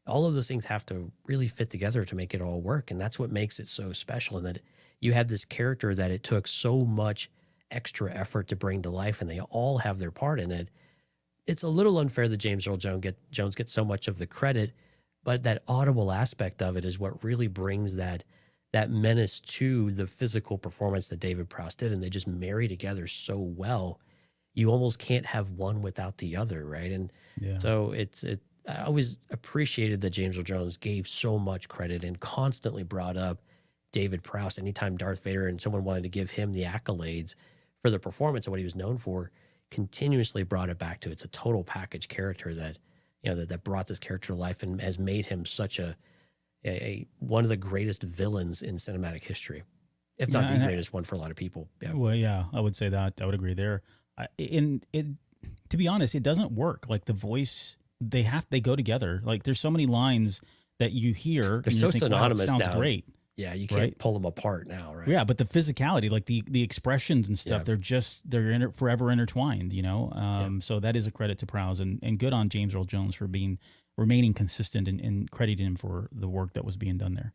all of those things have to really fit together to make it all work. And that's what makes it so special. And that you have this character that it took so much extra effort to bring to life, and they all have their part in it. It's a little unfair that James Earl Jones gets so much of the credit, but that audible aspect of it is what really brings that menace to the physical performance that David Prowse did, and they just marry together so well. You almost can't have one without the other, right? And so I always appreciated that James Earl Jones gave so much credit and constantly brought up David Prowse. Anytime Darth Vader and someone wanted to give him the accolades for the performance of what he was known for, continuously brought it back to it's a total package character that that brought this character to life and has made him such a one of the greatest villains in cinematic history, if not the greatest one for a lot of people. Yeah. Well, yeah, I would say that. I would agree there. To be honest, it doesn't work. Like the voice, they go together. Like there's so many lines that you hear. They're so synonymous now. Sounds great. Yeah, you can't pull them apart now, right? Yeah, but the physicality, like the expressions and stuff, they're forever intertwined, So that is a credit to Prowse and good on James Earl Jones for remaining consistent and crediting him for the work that was being done there.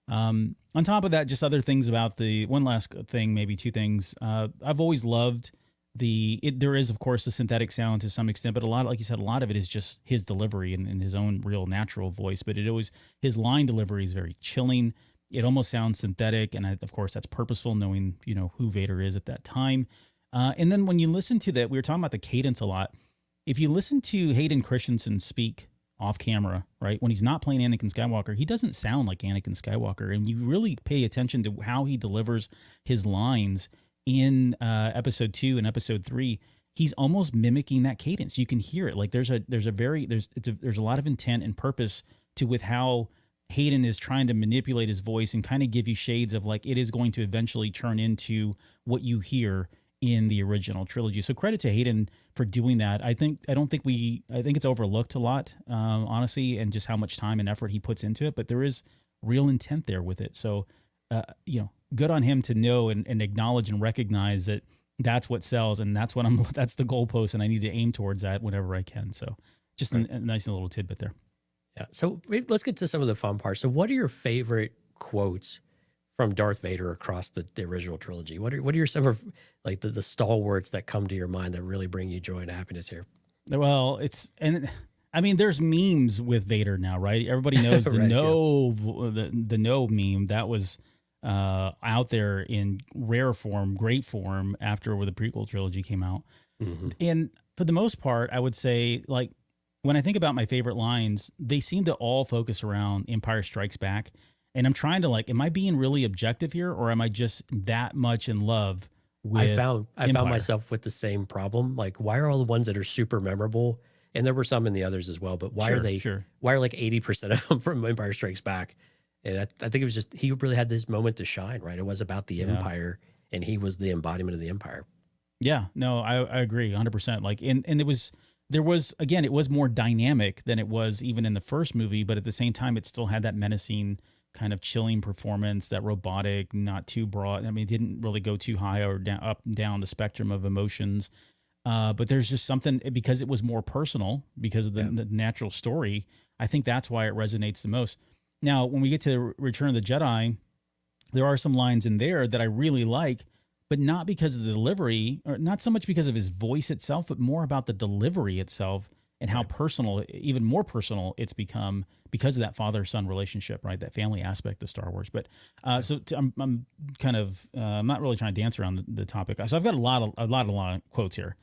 On top of that, just other things about the one last thing, maybe two things. I've always loved there is, of course, a synthetic sound to some extent, but a lot, like you said, a lot of it is just his delivery and his own real natural voice. But his line delivery is very chilling. It almost sounds synthetic. And of course, that's purposeful, knowing, who Vader is at that time. And then when you listen to that, we were talking about the cadence a lot. If you listen to Hayden Christensen speak off camera, right, when he's not playing Anakin Skywalker, he doesn't sound like Anakin Skywalker. And you really pay attention to how he delivers his lines in episode 2 and episode 3. He's almost mimicking that cadence. You can hear it. Like there's a lot of intent and purpose with how Hayden is trying to manipulate his voice and kind of give you shades of like it is going to eventually turn into what you hear in the original trilogy. So credit to Hayden for doing that. I think it's overlooked a lot, honestly, and just how much time and effort he puts into it. But there is real intent there with it. So, good on him to know and acknowledge and recognize that that's what sells, and that's the goalpost, and I need to aim towards that whenever I can. So, just a nice little tidbit there. Yeah. So let's get to some of the fun parts. So, what are your favorite quotes from Darth Vader across the original trilogy? What are some of like the stalwarts that come to your mind that really bring you joy and happiness here? Well, there's memes with Vader now, right? Everybody knows the the no meme that was out there in rare form, great form after the prequel trilogy came out. Mm-hmm. And for the most part, I would say, like, when I think about my favorite lines, they seem to all focus around Empire Strikes Back. And I'm trying to am I being really objective here, or am I just that much in love with I found myself with the same problem. Like, why are all the ones that are super memorable? And there were some in the others as well, but why are like 80% of them from Empire Strikes Back? And I think it was just, he really had this moment to shine, right? It was about the Empire, and he was the embodiment of the Empire. Yeah, no, I agree 100%. Like, and it was more dynamic than it was even in the first movie, but at the same time, it still had that menacing kind of chilling performance, that robotic, not too broad. I mean, it didn't really go too high or down, up and down the spectrum of emotions. But there's just something, because it was more personal, because of the natural story. I think that's why it resonates the most. Now, when we get to Return of the Jedi, there are some lines in there that I really like, but not because of the delivery, or not so much because of his voice itself, but more about the delivery itself and how personal, even more personal, it's become because of that father-son relationship, right? That family aspect of Star Wars. But I'm kind of I'm not really trying to dance around the topic. So I've got a lot of quotes here.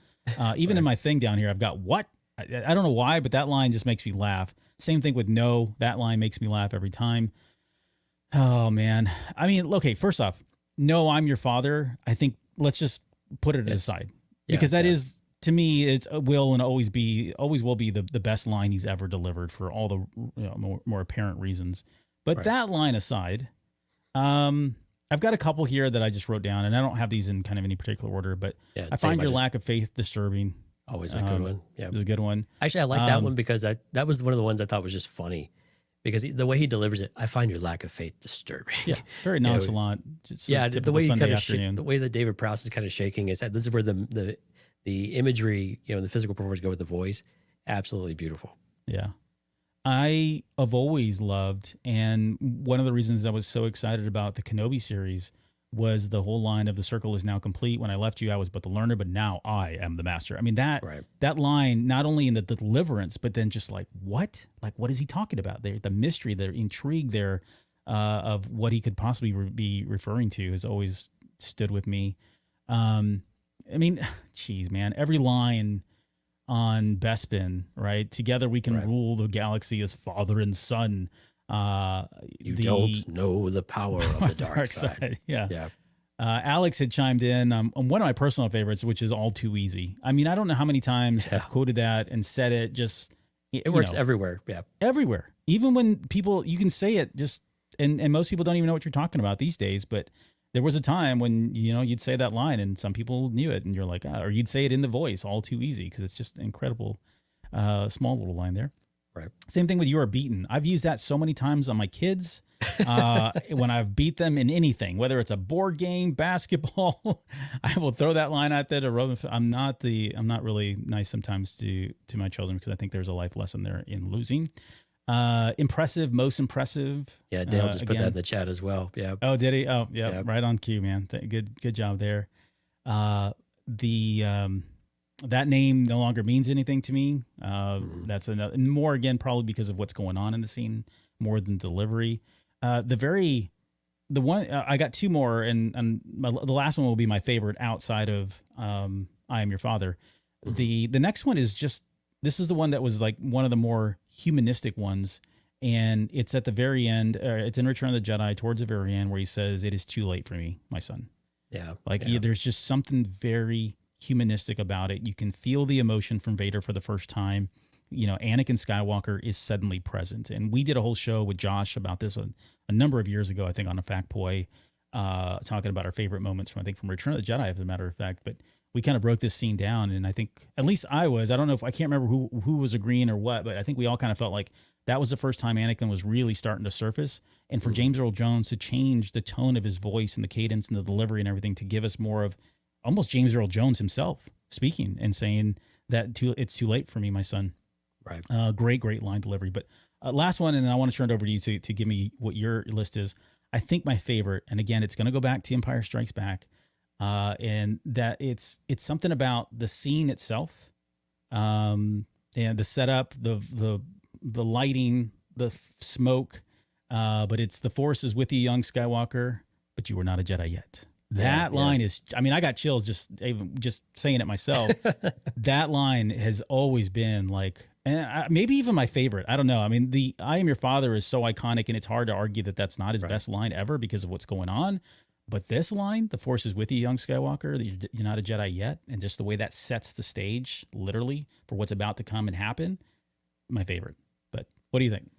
Even in my thing down here, I've got what? I don't know why, but that line just makes me laugh. Same thing with no. That line makes me laugh every time. Oh, man. I mean, okay, first off, no, I'm your father. I think let's just put it aside. Because that is, to me, it will and always will be the best line he's ever delivered for all the more apparent reasons. But that line aside, I've got a couple here that I just wrote down, and I don't have these in kind of any particular order, but I find your lack of faith disturbing. Always a good one. Yeah, it was a good one. Actually, I like that one because that was one of the ones I thought was just funny, because the way he delivers it, I find your lack of faith disturbing. Yeah, very nonchalant. The way he kind of the way that David Prowse is kind of shaking his head. This is where the imagery, the physical performance go with the voice. Absolutely beautiful. Yeah. I have always loved, and one of the reasons I was so excited about the Kenobi series was the whole line of "the circle is now complete. When I left you, I was but the learner, but now I am the master." I mean, that line, not only in the deliverance, but then just what is he talking about there? The mystery, the intrigue there of what he could possibly be referring to has always stood with me. I mean, geez, man, every line on Bespin, right? Together we can rule the galaxy as father and son. You don't know the power of the dark side. Yeah. Alex had chimed in on one of my personal favorites, which is "all too easy." I mean, I don't know how many times I've quoted that and said it. Just it works everywhere. Yeah, everywhere. Even when you can say it just, and most people don't even know what you're talking about these days. But there was a time when you'd say that line and some people knew it, and you're like, or you'd say it in the voice, "all too easy," because it's just an incredible, small little line there. Right. Same thing with "you are beaten." I've used that so many times on my kids when I've beat them in anything, whether it's a board game, basketball. I will throw that line out there to rub. I'm not really nice sometimes to my children, because I think there's a life lesson there in losing. Impressive, most impressive. Yeah, Dale just put again. that in the chat as well. Yeah. Oh, did he? Oh, yeah, Yep. right on cue, man. Good job there. That name no longer means anything to me. That's another, and more again, probably because of what's going on in the scene more than delivery. The one I got two more, and the last one will be my favorite outside of I Am Your Father. The next one is just, this is the one that was like one of the more humanistic ones, and it's at the very end. It's in Return of the Jedi, towards the very end, where he says, "It is too late for me, my son." Yeah. There's just something very humanistic about it. You can feel the emotion from Vader for the first time. You know, Anakin Skywalker is suddenly present. And we did a whole show with Josh about this a number of years ago, I think, on a Fact Boy, talking about our favorite moments from Return of the Jedi, as a matter of fact. But we kind of broke this scene down, and I think, at least I don't know if, I can't remember who was agreeing or what, but I think we all kind of felt like that was the first time Anakin was really starting to surface. And for James Earl Jones to change the tone of his voice and the cadence and the delivery and everything to give us more of almost James Earl Jones himself speaking and saying that it's too late for me, my son. Right. Great line delivery. But last one, and then I want to turn it over to you to give me what your list is. I think my favorite, and again, it's going to go back to Empire Strikes Back, and that it's something about the scene itself, and the setup, the lighting, the smoke, but it's "The Force is with you, young Skywalker, but you were not a Jedi yet." That line is, I mean, I got chills just saying it myself. That line has always been like, and maybe even my favorite. I don't know. I mean, the "I Am Your Father" is so iconic, and it's hard to argue that that's not his best line ever because of what's going on. But this line, "The Force is with you, young Skywalker, you're not a Jedi yet," and just the way that sets the stage, literally, for what's about to come and happen, my favorite. But what do you think?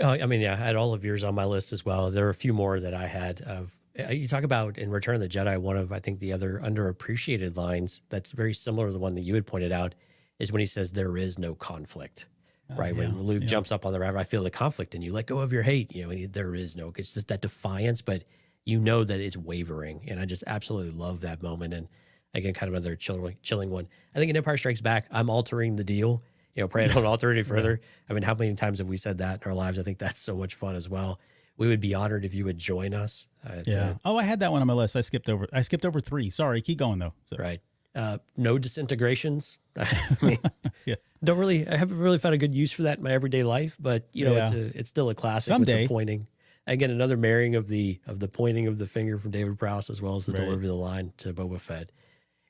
I mean, yeah, I had all of yours on my list as well. There are a few more that I had of. You talk about in Return of the Jedi, one of, I think, the other underappreciated lines that's very similar to the one that you had pointed out is when he says, "There is no conflict," right? Yeah, when Luke jumps up on the raft, "I feel the conflict," and you let go of your hate, and there is no, it's just that defiance, but you know that it's wavering. And I just absolutely love that moment. And again, kind of another chilling one. I think in Empire Strikes Back, "I'm altering the deal," pray I don't alter any further. I mean, how many times have we said that in our lives? I think that's so much fun as well. We would be honored if you would join us. I had that one on my list. I skipped over 3. Sorry, keep going though. So. Right. No disintegrations. I mean, I haven't really found a good use for that in my everyday life, but it's still a classic. Someday. With the pointing. Again, another marrying of the pointing of the finger from David Prowse, as well as the delivery of the line to Boba Fett.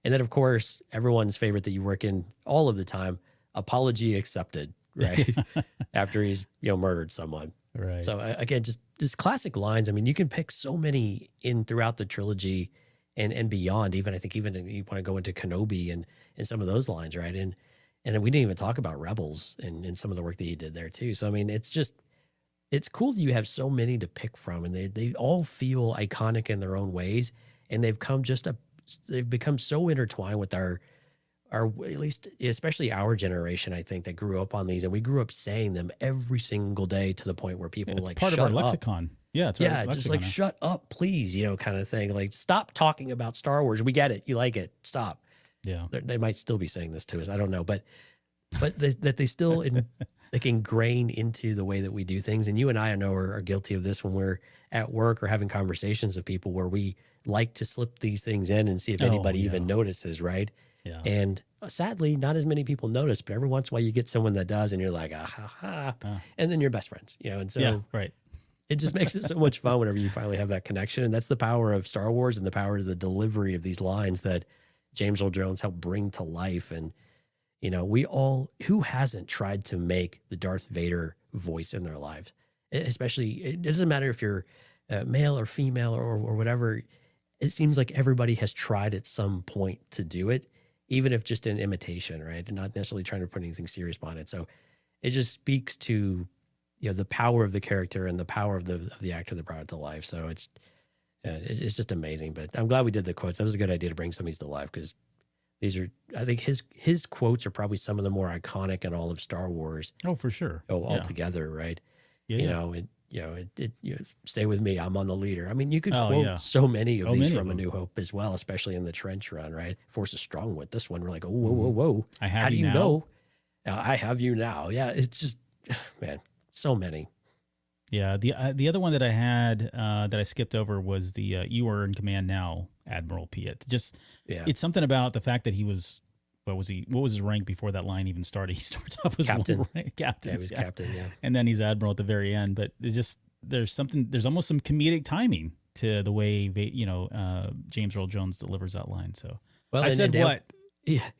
And then, of course, everyone's favorite that you work in all of the time, apology accepted, right? After he's murdered someone. Right. So again, just classic lines. I mean, you can pick so many in throughout the trilogy and beyond. Even I think even you want to go into Kenobi and some of those lines, right? And we didn't even talk about Rebels and some of the work that he did there too. So I mean, it's cool that you have so many to pick from, and they all feel iconic in their own ways, and they've become so intertwined with our at least especially our generation, I think, that grew up on these, and we grew up saying them every single day to the point where people like part of our lexicon. Yeah, it's just like shut up, please, kind of thing. Like, stop talking about Star Wars. We get it, you like it. Stop. Yeah, they might still be saying this to us. I don't know, but that they still like ingrain into the way that we do things. And you and I know are guilty of this when we're at work or having conversations with people where we like to slip these things in and see if anybody even notices, right? Yeah. And sadly, not as many people notice, but every once in a while you get someone that does, and you're like, ah, ha, ha. And then you're best friends, and so it just makes it so much fun whenever you finally have that connection. And that's the power of Star Wars and the power of the delivery of these lines that James Earl Jones helped bring to life. And, who hasn't tried to make the Darth Vader voice in their lives? Especially, it doesn't matter if you're male or female or whatever. It seems like everybody has tried at some point to do it, even if just in imitation, right? And not necessarily trying to put anything serious behind it. So it just speaks to, the power of the character and the power of the actor that brought it to life. So it's just amazing. But I'm glad we did the quotes. That was a good idea to bring some of these to life, because these are, I think his quotes are probably some of the more iconic in all of Star Wars. Oh, for sure. Altogether, right? Yeah. Stay with me, I'm on the leader. I mean, you could quote so many of these from A New Hope as well, especially in the trench run, right? Force is strong with this one. We're like, whoa. I have How you do you now. know? I have you now. Yeah, it's just, man, So many. Yeah, the other one that I had that I skipped over was the "You are in command now, Admiral Piet." Just it's something about the fact that he was what was his rank before that line even started? He starts off as Captain. Captain. Yeah, he was captain. Yeah, and then he's Admiral at the very end. But there's almost some comedic timing to the way James Earl Jones delivers that line. So I said what.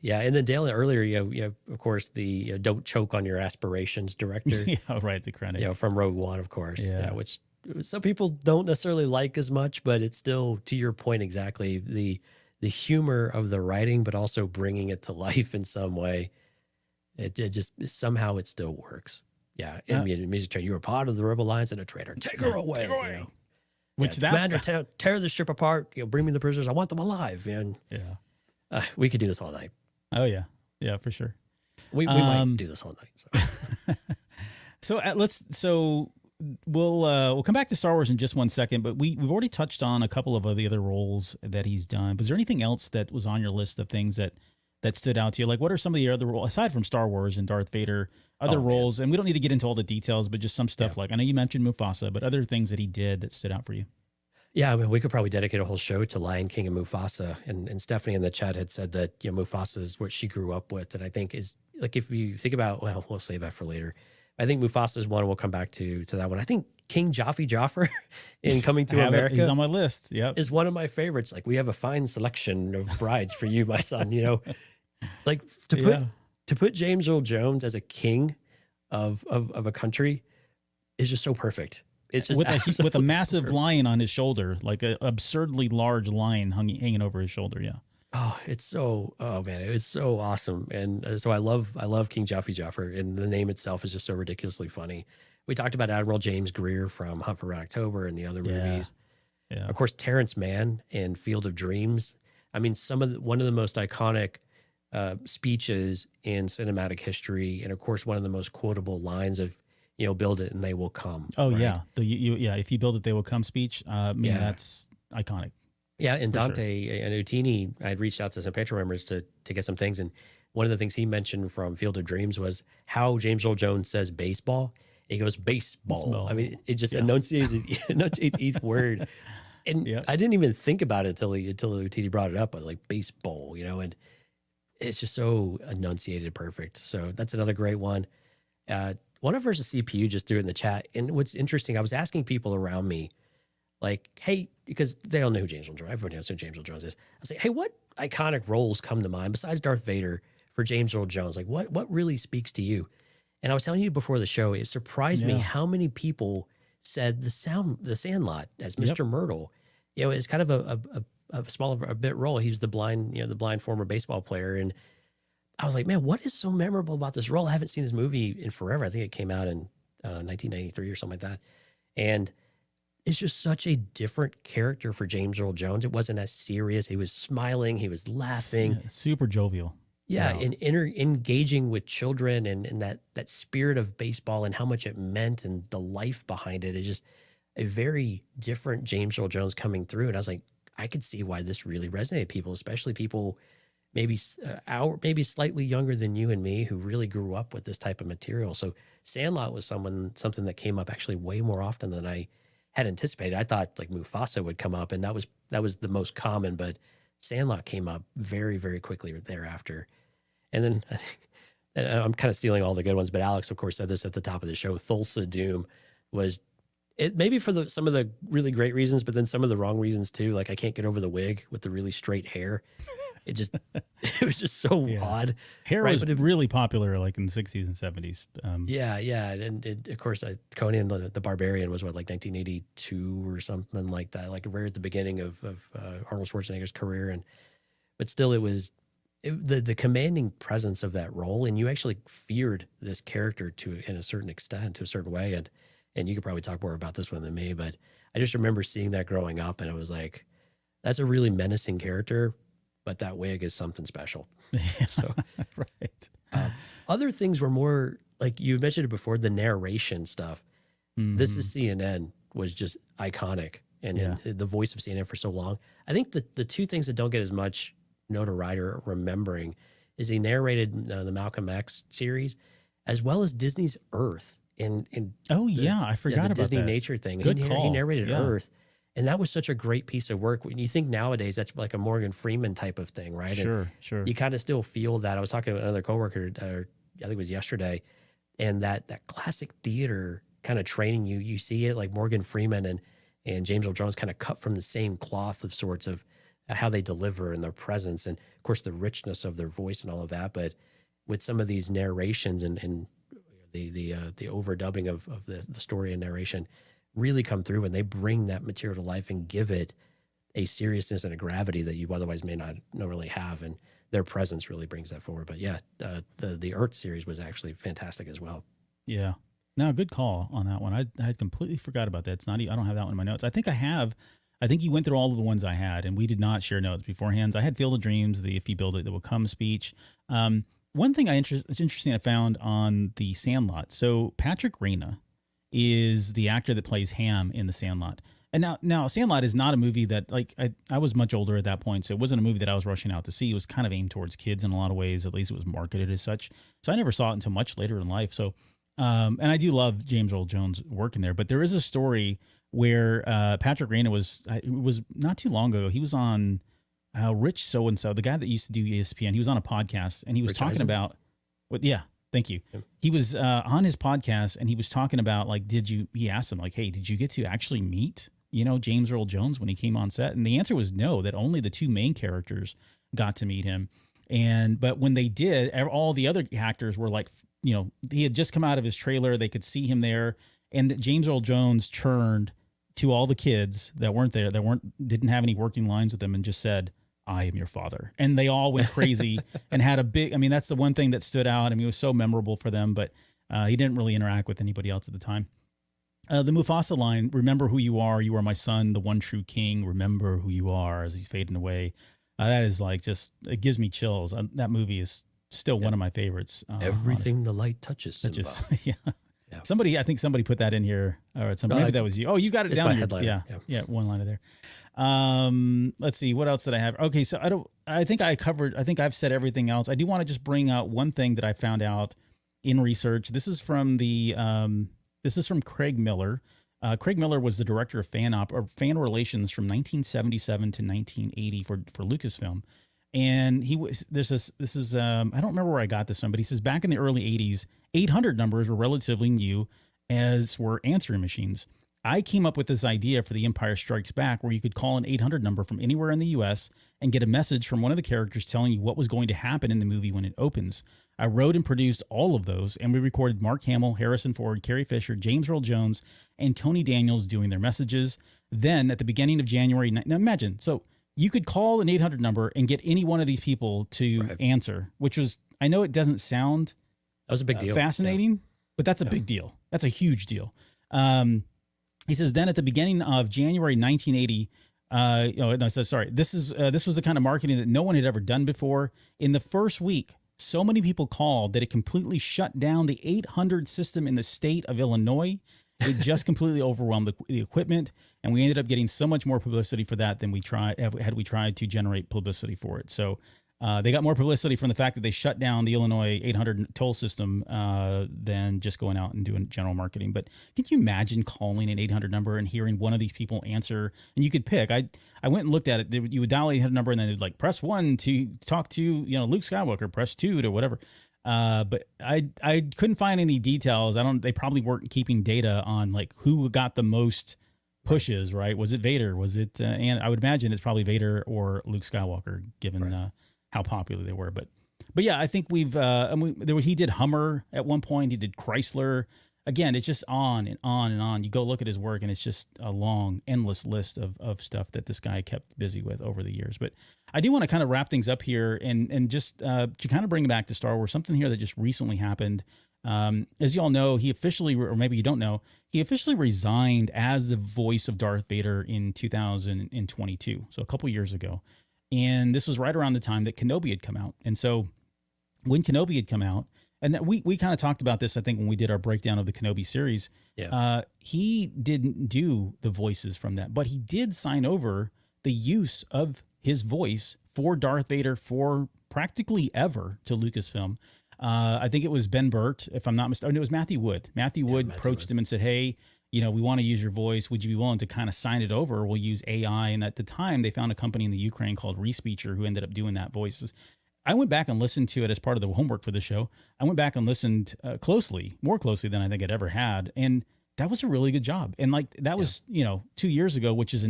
Yeah, and then Dale earlier, you have of course the "Don't Choke on Your Aspirations" director. Yeah, right. It's a credit. From Rogue One, of course. Yeah. Which some people don't necessarily like as much, but it's still, to your point exactly, the humor of the writing, but also bringing it to life in some way. It just somehow it still works. Yeah, in music train, you were part of the Rebel Alliance and a traitor. Take her away. Take her away. Commander, tear this ship apart. Bring me the prisoners. I want them alive. And we could do this all night. Oh yeah, for sure. We might do this all night. So we'll come back to Star Wars in just one second, but we've already touched on a couple of the other roles that he's done. Was there anything else that was on your list of things that stood out to you? Like, what are some of the other roles aside from Star Wars and Darth Vader? Other roles, and we don't need to get into all the details, but just some stuff like I know you mentioned Mufasa, but other things that he did that stood out for you. Yeah, I mean, we could probably dedicate a whole show to Lion King and Mufasa. And Stephanie in the chat had said that Mufasa is what she grew up with, and I think is like if you think about, well, we'll save that for later. I think Mufasa is one. We'll come back to that one. I think King Jafar in Coming to America. He's on my list. Yep, is one of my favorites. Like, we have a fine selection of brides for you, my son. Like to put James Earl Jones as a king of a country is just so perfect. It's just with a massive lion on his shoulder, like an absurdly large lion hanging over his shoulder. Yeah. Oh, it's so, man, it was so awesome. And so I love King Jafar, and the name itself is just so ridiculously funny. We talked about Admiral James Greer from Hunt for Red October and the other movies. Yeah. Of course, Terrence Mann in Field of Dreams. I mean, one of the most iconic speeches in cinematic history. And of course, one of the most quotable lines of, build it and they will come. Oh, right? If you build it, they will come speech. That's iconic. Yeah, and Dante and Utini, I had reached out to some Patreon members to get some things. And one of the things he mentioned from Field of Dreams was how James Earl Jones says baseball. He goes, baseball. I mean, it just enunciates each word. And I didn't even think about it until Utini brought it up. I was like, baseball, and it's just so enunciated perfect. So that's another great one. One of versus CPU just threw in the chat. And what's interesting, I was asking people around me, like, hey, because they all know who James Earl Jones is. Everybody knows who James Earl Jones is. I was like, hey, what iconic roles come to mind besides Darth Vader for James Earl Jones? Like, what really speaks to you? And I was telling you before the show, it surprised me how many people said the Sandlot as Mr. Myrtle. It's kind of a bit role. He's the blind former baseball player. And I was like, man, what is so memorable about this role? I haven't seen this movie in forever. I think it came out in 1993 or something like that. And it's just such a different character for James Earl Jones. It wasn't as serious. He was smiling. He was laughing. Super jovial. Yeah, wow. And engaging with children and that spirit of baseball and how much it meant and the life behind it is just a very different James Earl Jones coming through. And I was like, I could see why this really resonated with people, especially people maybe slightly younger than you and me who really grew up with this type of material. So Sandlot was something that came up actually way more often than I had anticipated. I thought like Mufasa would come up, and that was the most common, but Sandlot came up very, very quickly thereafter. And then I think, and I'm kind of stealing all the good ones, but Alex, of course, said this at the top of the show. Thulsa Doom was it maybe for some of the really great reasons, but then some of the wrong reasons too. Like, I can't get over the wig with the really straight hair. It was just so odd. Hair was really popular like in the 60s and 70s. And of course, Conan the Barbarian was like 1982 or something like that, like right at the beginning of Arnold Schwarzenegger's career. But still, it was the commanding presence of that role, and you actually feared this character in a certain extent, to a certain way. And you could probably talk more about this one than me, but I just remember seeing that growing up, and I was like, that's a really menacing character. But that wig is something special. So, right. Other things were more like you mentioned it before, the narration stuff. Mm-hmm. This is CNN was just iconic, and the voice of CNN for so long. I think the two things that don't get as much notoriety or remembering is he narrated the Malcolm X series, as well as Disney's Earth. and Oh yeah, I forgot the about Disney that. nature thing. Good He call. narrated Yeah. Earth, and that was such a great piece of work. When you think nowadays, that's like a Morgan Freeman type of thing, right? And Sure. you kind of still feel that. I was talking to another coworker, I think it was yesterday, and that classic theater kind of training you see it like Morgan Freeman and James Earl Jones kind of cut from the same cloth of sorts of how they deliver and their presence, and of course the richness of their voice and all of that. But with some of these narrations and the overdubbing of the story and narration really come through, and they bring that material to life and give it a seriousness and a gravity that you otherwise may not normally have. And their presence really brings that forward. But yeah, the Earth series was actually fantastic as well. Yeah. No, good call on that one. I had completely forgot about that. It's not. I don't have that one in my notes. I think I have. I think you went through all of the ones I had, and we did not share notes beforehand. I had Field of Dreams, the "If You Build It, It Will Come" speech. One thing it's interesting I found on the Sandlot. So Patrick Reina is the actor that plays Ham in the Sandlot. And now Sandlot is not a movie that, like, I was much older at that point, so it wasn't a movie that I was rushing out to see. It was kind of aimed towards kids in a lot of ways. At least it was marketed as such. So I never saw it until much later in life. So, and I do love James Earl Jones' work in there. But there is a story where Patrick Reina it was not too long ago. He was on Rich So-and-so, the guy that used to do ESPN. He was on a podcast, and he was talking about what. Yeah, thank you. Yep. He was on his podcast, and he was talking about, like, he asked him, like, hey, did you get to actually meet, James Earl Jones when he came on set? And the answer was no, that only the two main characters got to meet him. But when they did, all the other actors were like, he had just come out of his trailer. They could see him there. And James Earl Jones turned to all the kids that weren't there, didn't have any working lines with them, and just said, "I am your father." And they all went crazy and had a big, that's the one thing that stood out. It was so memorable for them, but he didn't really interact with anybody else at the time. The Mufasa line, "Remember who you are my son, the one true king, remember who you are," as he's fading away. That is like, it gives me chills. That movie is still one of my favorites. Everything the light touches, Simba. Yeah. I think somebody put that in here, or maybe that was you. Oh, you got it down here. Yeah, one line there. Let's see, what else did I have? Okay, so I think I've said everything else. I do want to just bring out one thing that I found out in research. This is from Craig Miller. Craig Miller was the director of fan relations from 1977 to 1980 for Lucasfilm. And I don't remember where I got this from, but he says back in the early 80s, 800 numbers were relatively new, as were answering machines. I came up with this idea for The Empire Strikes Back, where you could call an 800 number from anywhere in the U.S. and get a message from one of the characters telling you what was going to happen in the movie when it opens. I wrote and produced all of those, and we recorded Mark Hamill, Harrison Ford, Carrie Fisher, James Earl Jones, and Tony Daniels doing their messages. Then, at the beginning of January, now imagine, so you could call an 800 number and get any one of these people to answer, which was, I know it doesn't sound that was a big deal, fascinating, but that's a big deal. That's a huge deal. He says, then at the beginning of January 1980, this was the kind of marketing that no one had ever done before. In the first week, so many people called that it completely shut down the 800 system in the state of Illinois. It just completely overwhelmed the equipment, and we ended up getting so much more publicity for that than we tried to generate publicity for it. So they got more publicity from the fact that they shut down the Illinois 800 toll system than just going out and doing general marketing. But can you imagine calling an 800 number and hearing one of these people answer? And you could pick. I went and looked at it. You would dial 800 number, and then it would like press 1 to talk to Luke Skywalker, press 2 to whatever. But I couldn't find any details. They probably weren't keeping data on like who got the most pushes, right? Was it Vader? Was it, and I would imagine it's probably Vader or Luke Skywalker, given how popular they were. But yeah, I think he did Hummer at one point. He did Chrysler. Again, it's just on and on and on. You go look at his work, and it's just a long, endless list of stuff that this guy kept busy with over the years. But I do want to kind of wrap things up here and just to kind of bring it back to Star Wars, something here that just recently happened. As you all know, he officially, or maybe you don't know, he officially resigned as the voice of Darth Vader in 2022, so a couple years ago. And this was right around the time that Kenobi had come out. And so when Kenobi had come out, and we kind of talked about this, I think, when we did our breakdown of the Kenobi series. Yeah. He didn't do the voices from that, but he did sign over the use of his voice for Darth Vader for practically ever to Lucasfilm. I think it was Ben Burt, if I'm not mistaken. Oh, no, it was Matthew Wood. Matthew Wood approached him and said, hey, we want to use your voice. Would you be willing to kind of sign it over? We'll use AI. And at the time, they found a company in the Ukraine called Respeecher who ended up doing that voice. I went back and listened to it as part of the homework for the show. I went back and listened more closely than I think I'd ever had. And that was a really good job. And like that was, 2 years ago, which is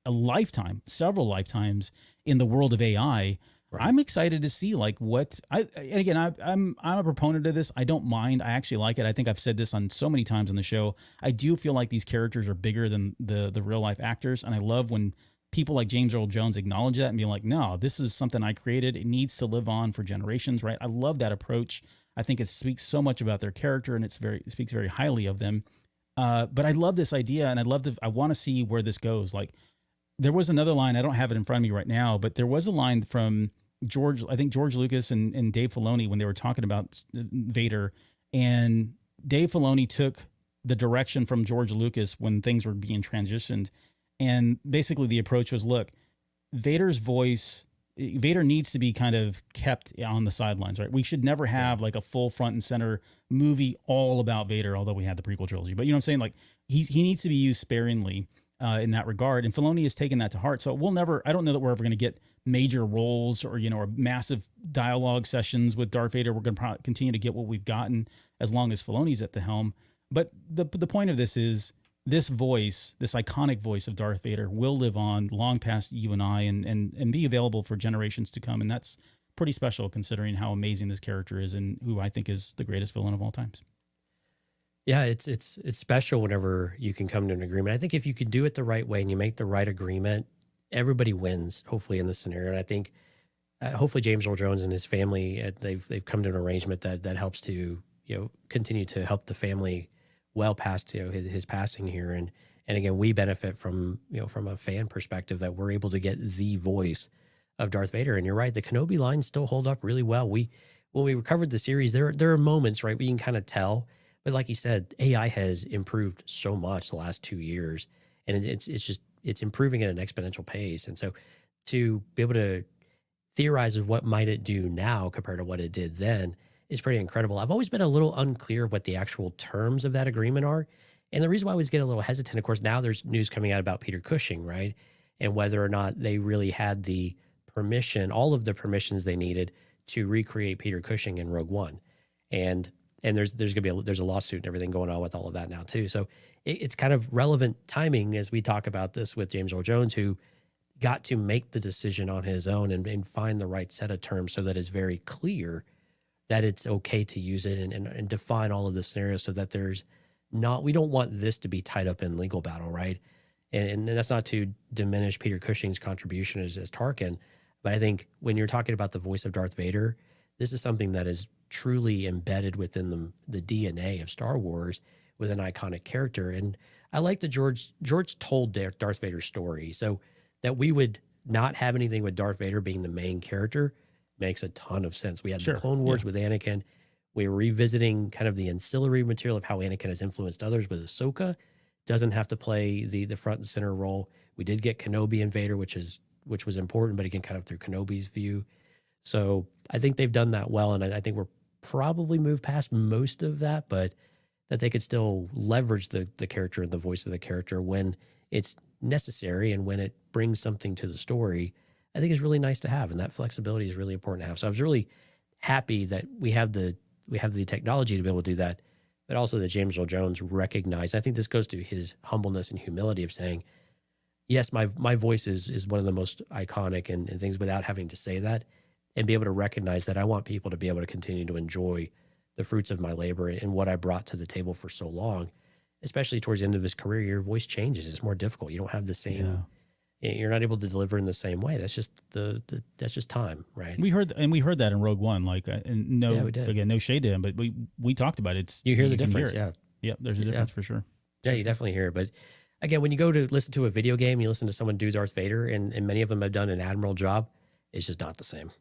a lifetime, several lifetimes in the world of AI. Right. I'm excited to see like I'm a proponent of this. I don't mind. I actually like it. I think I've said this on so many times on the show. I do feel like these characters are bigger than the real life actors. And I love when people like James Earl Jones acknowledge that and be like, no, this is something I created. It needs to live on for generations, right? I love that approach. I think it speaks so much about their character and it speaks very highly of them. But I love this idea and I want to see where this goes. Like there was another line, I don't have it in front of me right now, but there was a line from George Lucas and Dave Filoni when they were talking about Vader, and Dave Filoni took the direction from George Lucas when things were being transitioned. And basically the approach was, look, Vader needs to be kind of kept on the sidelines, right? We should never have like a full front and center movie all about Vader, although we had the prequel trilogy. But you know what I'm saying? Like he needs to be used sparingly in that regard. And Filoni has taken that to heart. So I don't know that we're ever going to get major roles or massive dialogue sessions with Darth Vader. We're going to continue to get what we've gotten as long as Filoni's at the helm. But the point of this is this voice, this iconic voice of Darth Vader will live on long past you and I and be available for generations to come. And that's pretty special considering how amazing this character is and who I think is the greatest villain of all times. Yeah, it's special whenever you can come to an agreement. I think if you can do it the right way and you make the right agreement, everybody wins, hopefully, in this scenario. And I think hopefully James Earl Jones and his family, they've come to an arrangement that helps to continue to help the family well past his passing here. And again, we benefit from from a fan perspective that we're able to get the voice of Darth Vader. And you're right, the Kenobi lines still hold up really well. When we covered the series, there are moments, right, we can kind of tell. But like you said, AI has improved so much the last 2 years, and it's improving at an exponential pace. And so to be able to theorize what might it do now compared to what it did then is pretty incredible. I've always been a little unclear what the actual terms of that agreement are. And the reason why I always get a little hesitant, of course, now there's news coming out about Peter Cushing, right? And whether or not they really had the permission, all of the permissions they needed to recreate Peter Cushing in Rogue One. And there's going to be there's a lawsuit and everything going on with all of that now too. So it's kind of relevant timing as we talk about this with James Earl Jones, who got to make the decision on his own and find the right set of terms so that it's very clear that it's okay to use it and define all of the scenarios so that we don't want this to be tied up in legal battle, right? And that's not to diminish Peter Cushing's contribution as Tarkin, but I think when you're talking about the voice of Darth Vader, this is something that is truly embedded within the DNA of Star Wars with an iconic character. And I like that George told Darth Vader's story. So that we would not have anything with Darth Vader being the main character makes a ton of sense. We had the Clone Wars with Anakin. We were revisiting kind of the ancillary material of how Anakin has influenced others with Ahsoka. Doesn't have to play the front and center role. We did get Kenobi and Vader, which was important, but again, kind of through Kenobi's view. So I think they've done that well, and I think we're probably moved past most of that, but that they could still leverage the character and the voice of the character when it's necessary and when it brings something to the story, I think is really nice to have, and that flexibility is really important to have. So I was really happy that we have the technology to be able to do that, but also that James Earl Jones recognized. I think this goes to his humbleness and humility of saying, yes, my voice is one of the most iconic and things, without having to say that, and be able to recognize that I want people to be able to continue to enjoy the fruits of my labor and what I brought to the table for so long, especially towards the end of his career. Your voice changes. It's more difficult. You don't have the same, you're not able to deliver in the same way. That's just that's just time, right? We heard that in Rogue One, like, and no shade to him, but we talked about it. You hear the difference. Yeah. There's a difference for sure. Yeah, you definitely hear it. But again, when you go to listen to a video game, you listen to someone do Darth Vader, and many of them have done an admirable job. It's just not the same.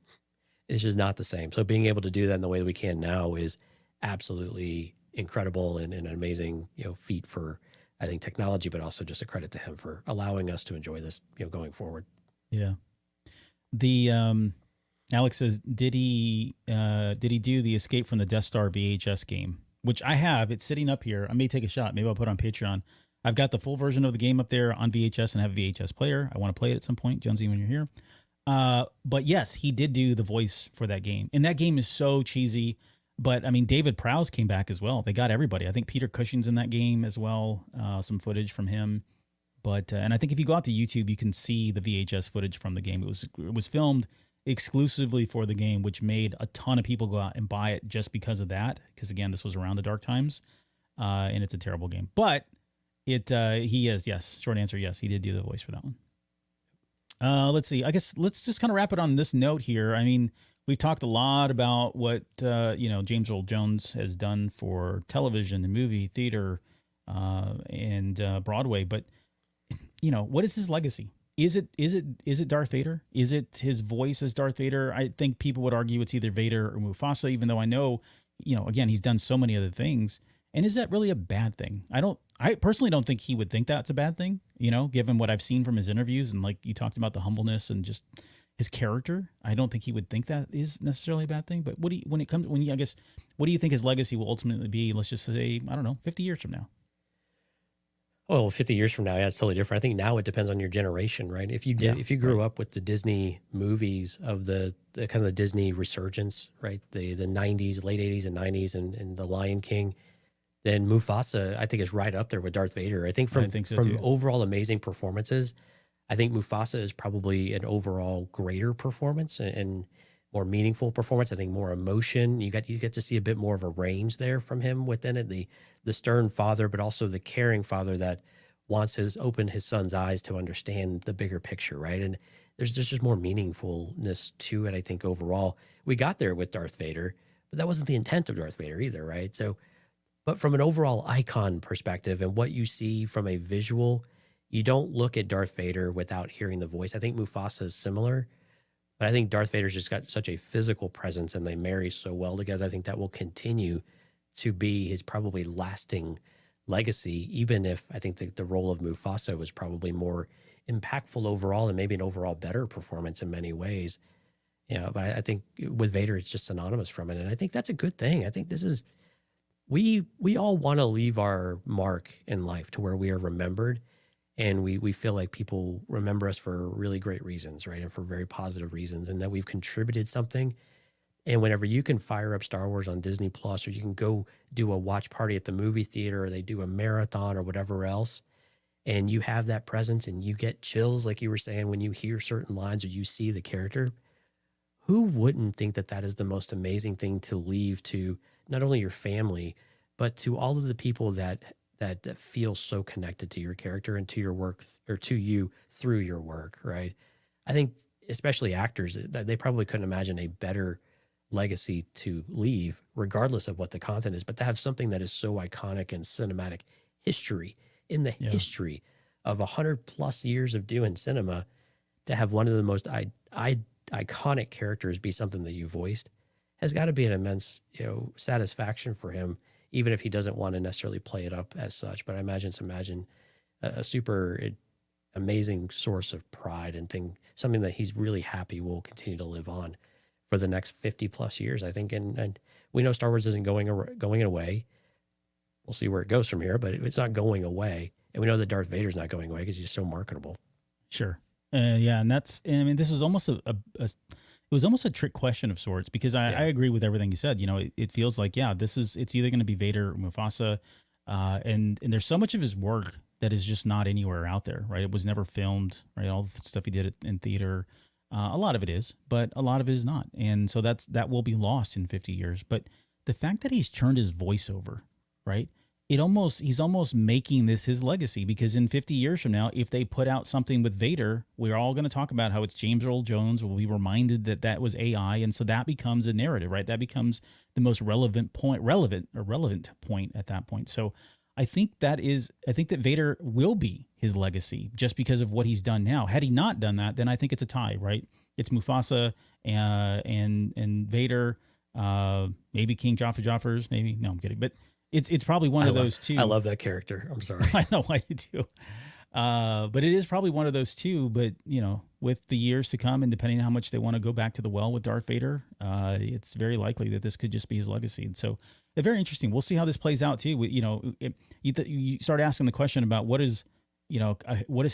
It's just not the same. So being able to do that in the way that we can now is absolutely incredible and an amazing, feat for, I think, technology, but also just a credit to him for allowing us to enjoy this, going forward. Yeah. The Alex says, did he do the Escape from the Death Star VHS game? Which I have. It's sitting up here. I may take a shot. Maybe I'll put it on Patreon. I've got the full version of the game up there on VHS and have a VHS player. I want to play it at some point, Jonesy, when you're here. But yes, he did do the voice for that game. And that game is so cheesy. But I mean, David Prowse came back as well. They got everybody. I think Peter Cushing's in that game as well. Some footage from him. But and I think if you go out to YouTube, you can see the VHS footage from the game. It was filmed exclusively for the game, which made a ton of people go out and buy it just because of that. Because again, this was around the dark times, and it's a terrible game. But he is, yes. Short answer, yes, he did do the voice for that one. Let's see. I guess let's just kind of wrap it on this note here. I mean, we've talked a lot about what James Earl Jones has done for television and movie theater and Broadway, but what is his legacy? Is it Darth Vader? Is it his voice as Darth Vader? I think people would argue it's either Vader or Mufasa, even though I know, again, he's done so many other things. And is that really a bad thing? I personally don't think he would think that's a bad thing, given what I've seen from his interviews and like you talked about the humbleness and just his character. I don't think he would think that is necessarily a bad thing. But what do you think his legacy will ultimately be? Let's just say, I don't know, 50 years from now. Well, 50 years from now, yeah, it's totally different. I think now it depends on your generation, right? If you grew up with the Disney movies of the kind of the Disney resurgence, right? The 90s, late 80s and 90s and The Lion King, then Mufasa, I think, is right up there with Darth Vader. I think from overall amazing performances, I think Mufasa is probably an overall greater performance and more meaningful performance. I think more emotion. You get to see a bit more of a range there from him within it. The stern father, but also the caring father that wants opened his son's eyes to understand the bigger picture, right? And there's just more meaningfulness to it, I think, overall. We got there with Darth Vader, but that wasn't the intent of Darth Vader either, right? So, but from an overall icon perspective and what you see from a visual, you don't look at Darth Vader without hearing the voice. I think Mufasa is similar, but I think Darth Vader's just got such a physical presence and they marry so well together. I think that will continue to be his probably lasting legacy, even if I think the role of Mufasa was probably more impactful overall and maybe an overall better performance in many ways. But I think with Vader, it's just synonymous from it. And I think that's a good thing. I think this is, we all want to leave our mark in life to where we are remembered. And we feel like people remember us for really great reasons, right? And for very positive reasons, and that we've contributed something. And whenever you can fire up Star Wars on Disney Plus, or you can go do a watch party at the movie theater, or they do a marathon or whatever else, and you have that presence and you get chills, like you were saying, when you hear certain lines or you see the character, who wouldn't think that that is the most amazing thing to leave to not only your family, but to all of the people that feel so connected to your character and to your work, or to you through your work, right? I think especially actors, they probably couldn't imagine a better legacy to leave, regardless of what the content is, but to have something that is so iconic and cinematic history in the history of 100+ years of doing cinema, to have one of the most iconic characters be something that you voiced, has got to be an immense satisfaction for him, even if he doesn't want to necessarily play it up as such. But I imagine a super amazing source of pride and something that he's really happy will continue to live on for the next 50+ years, I think. And we know Star Wars isn't going away. We'll see where it goes from here, but it's not going away. And we know that Darth Vader's not going away because he's so marketable. Sure. And this was almost it was almost a trick question of sorts, because I agree with everything you said. It feels like, it's either going to be Vader or Mufasa. And there's so much of his work that is just not anywhere out there, right? It was never filmed, right? All the stuff he did in theater, a lot of it is, but a lot of it is not. And so that will be lost in 50 years. But the fact that he's turned his voice over, right? He's almost making this his legacy, because in 50 years from now, if they put out something with Vader, we're all going to talk about how it's James Earl Jones. We'll be reminded that was AI. And so that becomes a narrative, right? That becomes the most relevant point at that point. So I think that Vader will be his legacy just because of what he's done now. Had he not done that, then I think it's a tie, right? It's Mufasa and Vader, maybe King Joffrey's, maybe. No, I'm kidding. But it's probably one of those two. I love that character. I'm sorry. I know I do. But it is probably one of those two. But, with the years to come and depending on how much they want to go back to the well with Darth Vader, it's very likely that this could just be his legacy. And so it's very interesting. We'll see how this plays out too. You start asking the question about what is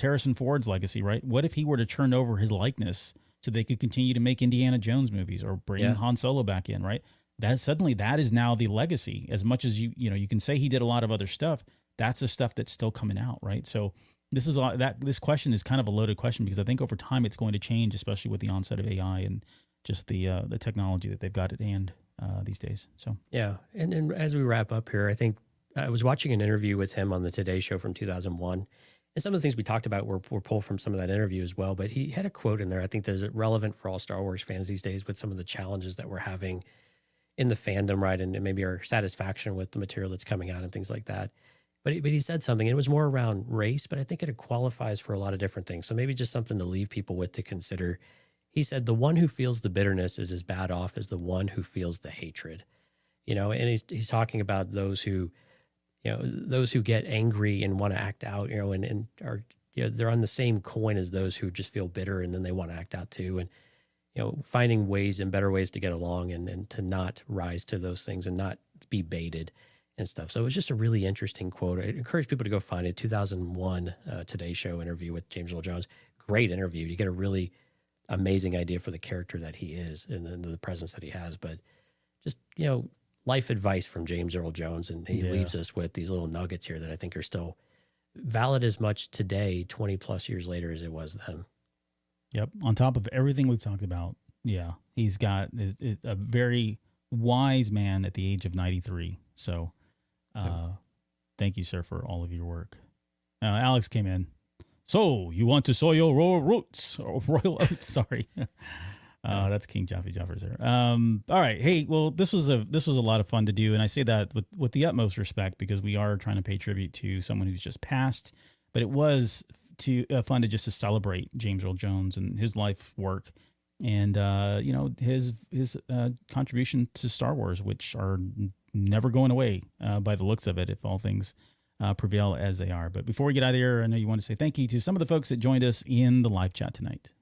Harrison Ford's legacy, right? What if he were to turn over his likeness so they could continue to make Indiana Jones movies or bring Han Solo back in, right? That is now the legacy. As much as you can say he did a lot of other stuff, that's the stuff that's still coming out, right? So this question is kind of a loaded question because I think over time it's going to change, especially with the onset of AI and just the technology that they've got at hand these days. So yeah, and as we wrap up here, I think I was watching an interview with him on the Today Show from 2001, and some of the things we talked about were pulled from some of that interview as well. But he had a quote in there I think that's relevant for all Star Wars fans these days with some of the challenges that we're having in the fandom, right, and maybe our satisfaction with the material that's coming out and things like that. But he said something, and it was more around race, but I think it qualifies for a lot of different things. So maybe just something to leave people with to consider. He said, the one who feels the bitterness is as bad off as the one who feels the hatred. And he's talking about those who get angry and want to act out, and are, they're on the same coin as those who just feel bitter and then they want to act out too. And, finding ways and better ways to get along and to not rise to those things and not be baited and stuff. So it was just a really interesting quote. I encourage people to go find it. 2001 Today Show interview with James Earl Jones. Great interview. You get a really amazing idea for the character that he is and the presence that he has. But just, life advice from James Earl Jones. And he leaves us with these little nuggets here that I think are still valid as much today, 20 plus years later, as it was then. Yep. On top of everything we've talked about. Yeah. He's got a very wise man at the age of 93. So, thank you, sir, for all of your work. Alex came in. So you want to sow your royal oats? Sorry, that's King Jaffe Jaffers there. All right, hey, well, this was a lot of fun to do, and I say that with the utmost respect because we are trying to pay tribute to someone who's just passed. But it was fun to celebrate James Earl Jones and his life work, and his contribution to Star Wars, which are never going away by the looks of it, if all things prevail as they are. But before we get out of here, I know you want to say thank you to some of the folks that joined us in the live chat tonight.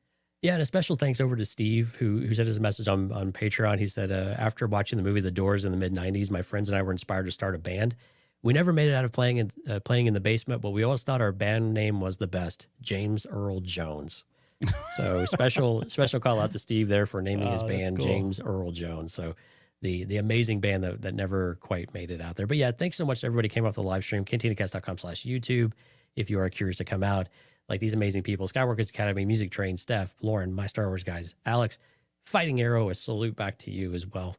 Yeah, and a special thanks over to Steve, who sent us a message on Patreon. He said, after watching the movie The Doors in the mid-'90s, my friends and I were inspired to start a band. We never made it out of playing in the basement, but we always thought our band name was the best, James Earl Jones. So special call out to Steve there for naming his band cool. James Earl Jones. So the amazing band that never quite made it out there. But yeah, thanks so much to everybody who came off the live stream, cantinacast.com/YouTube. If you are curious to come out, like these amazing people, Skywalker's Academy, Music Train, Steph, Lauren, my Star Wars guys, Alex, Fighting Arrow, a salute back to you as well.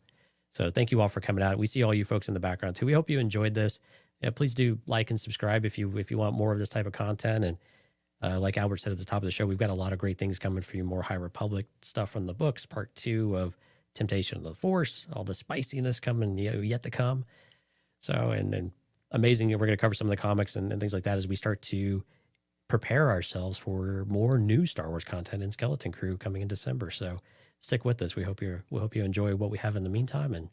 So thank you all for coming out. We see all you folks in the background too. We hope you enjoyed this. Yeah, please do like and subscribe if you want more of this type of content. And like Albert said at the top of the show, we've got a lot of great things coming for you. More High Republic stuff from the books, part 2 of Temptation of the Force, all the spiciness coming yet to come. So, and amazing. We're going to cover some of the comics and things like that as we start to prepare ourselves for more new Star Wars content in Skeleton Crew coming in December. So stick with us. We hope you enjoy what we have in the meantime, and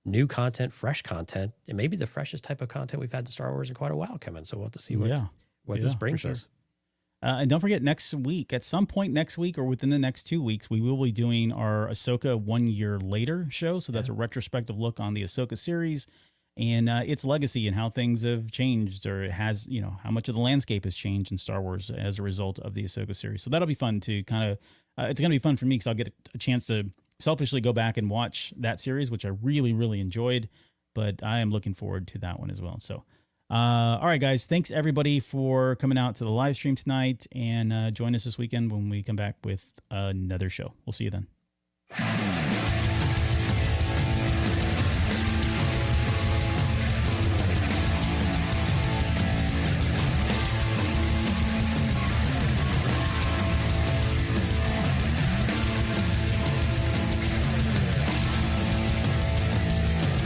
new content, fresh content, and maybe the freshest type of content we've had to Star Wars in quite a while coming. So we'll have to see what this brings us. And don't forget, next week, at some point next week or within the next 2 weeks, we will be doing our Ahsoka 1 year later show. So that's a retrospective look on the Ahsoka series and its legacy and how things have changed, or it has, how much of the landscape has changed in Star Wars as a result of the Ahsoka series. So that'll be fun to kind of, it's going to be fun for me because I'll get a chance to selfishly go back and watch that series, which I really, really enjoyed, but I am looking forward to that one as well. So, all right, guys, thanks everybody for coming out to the live stream tonight, and join us this weekend when we come back with another show. We'll see you then.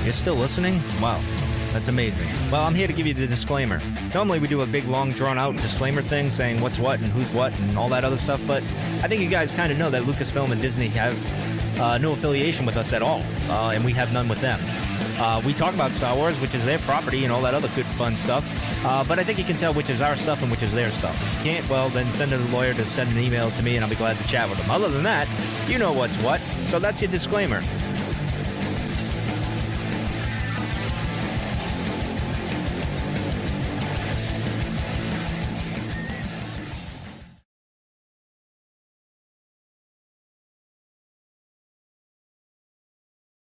You're still listening? Wow, that's amazing. Well, I'm here to give you the disclaimer. Normally we do a big, long, drawn-out disclaimer thing saying what's what and who's what and all that other stuff, but I think you guys kind of know that Lucasfilm and Disney have no affiliation with us at all, and we have none with them. We talk about Star Wars, which is their property and all that other good fun stuff, but I think you can tell which is our stuff and which is their stuff. If you can't, well, then send a lawyer to send an email to me, and I'll be glad to chat with them. Other than that, you know what's what, so that's your disclaimer.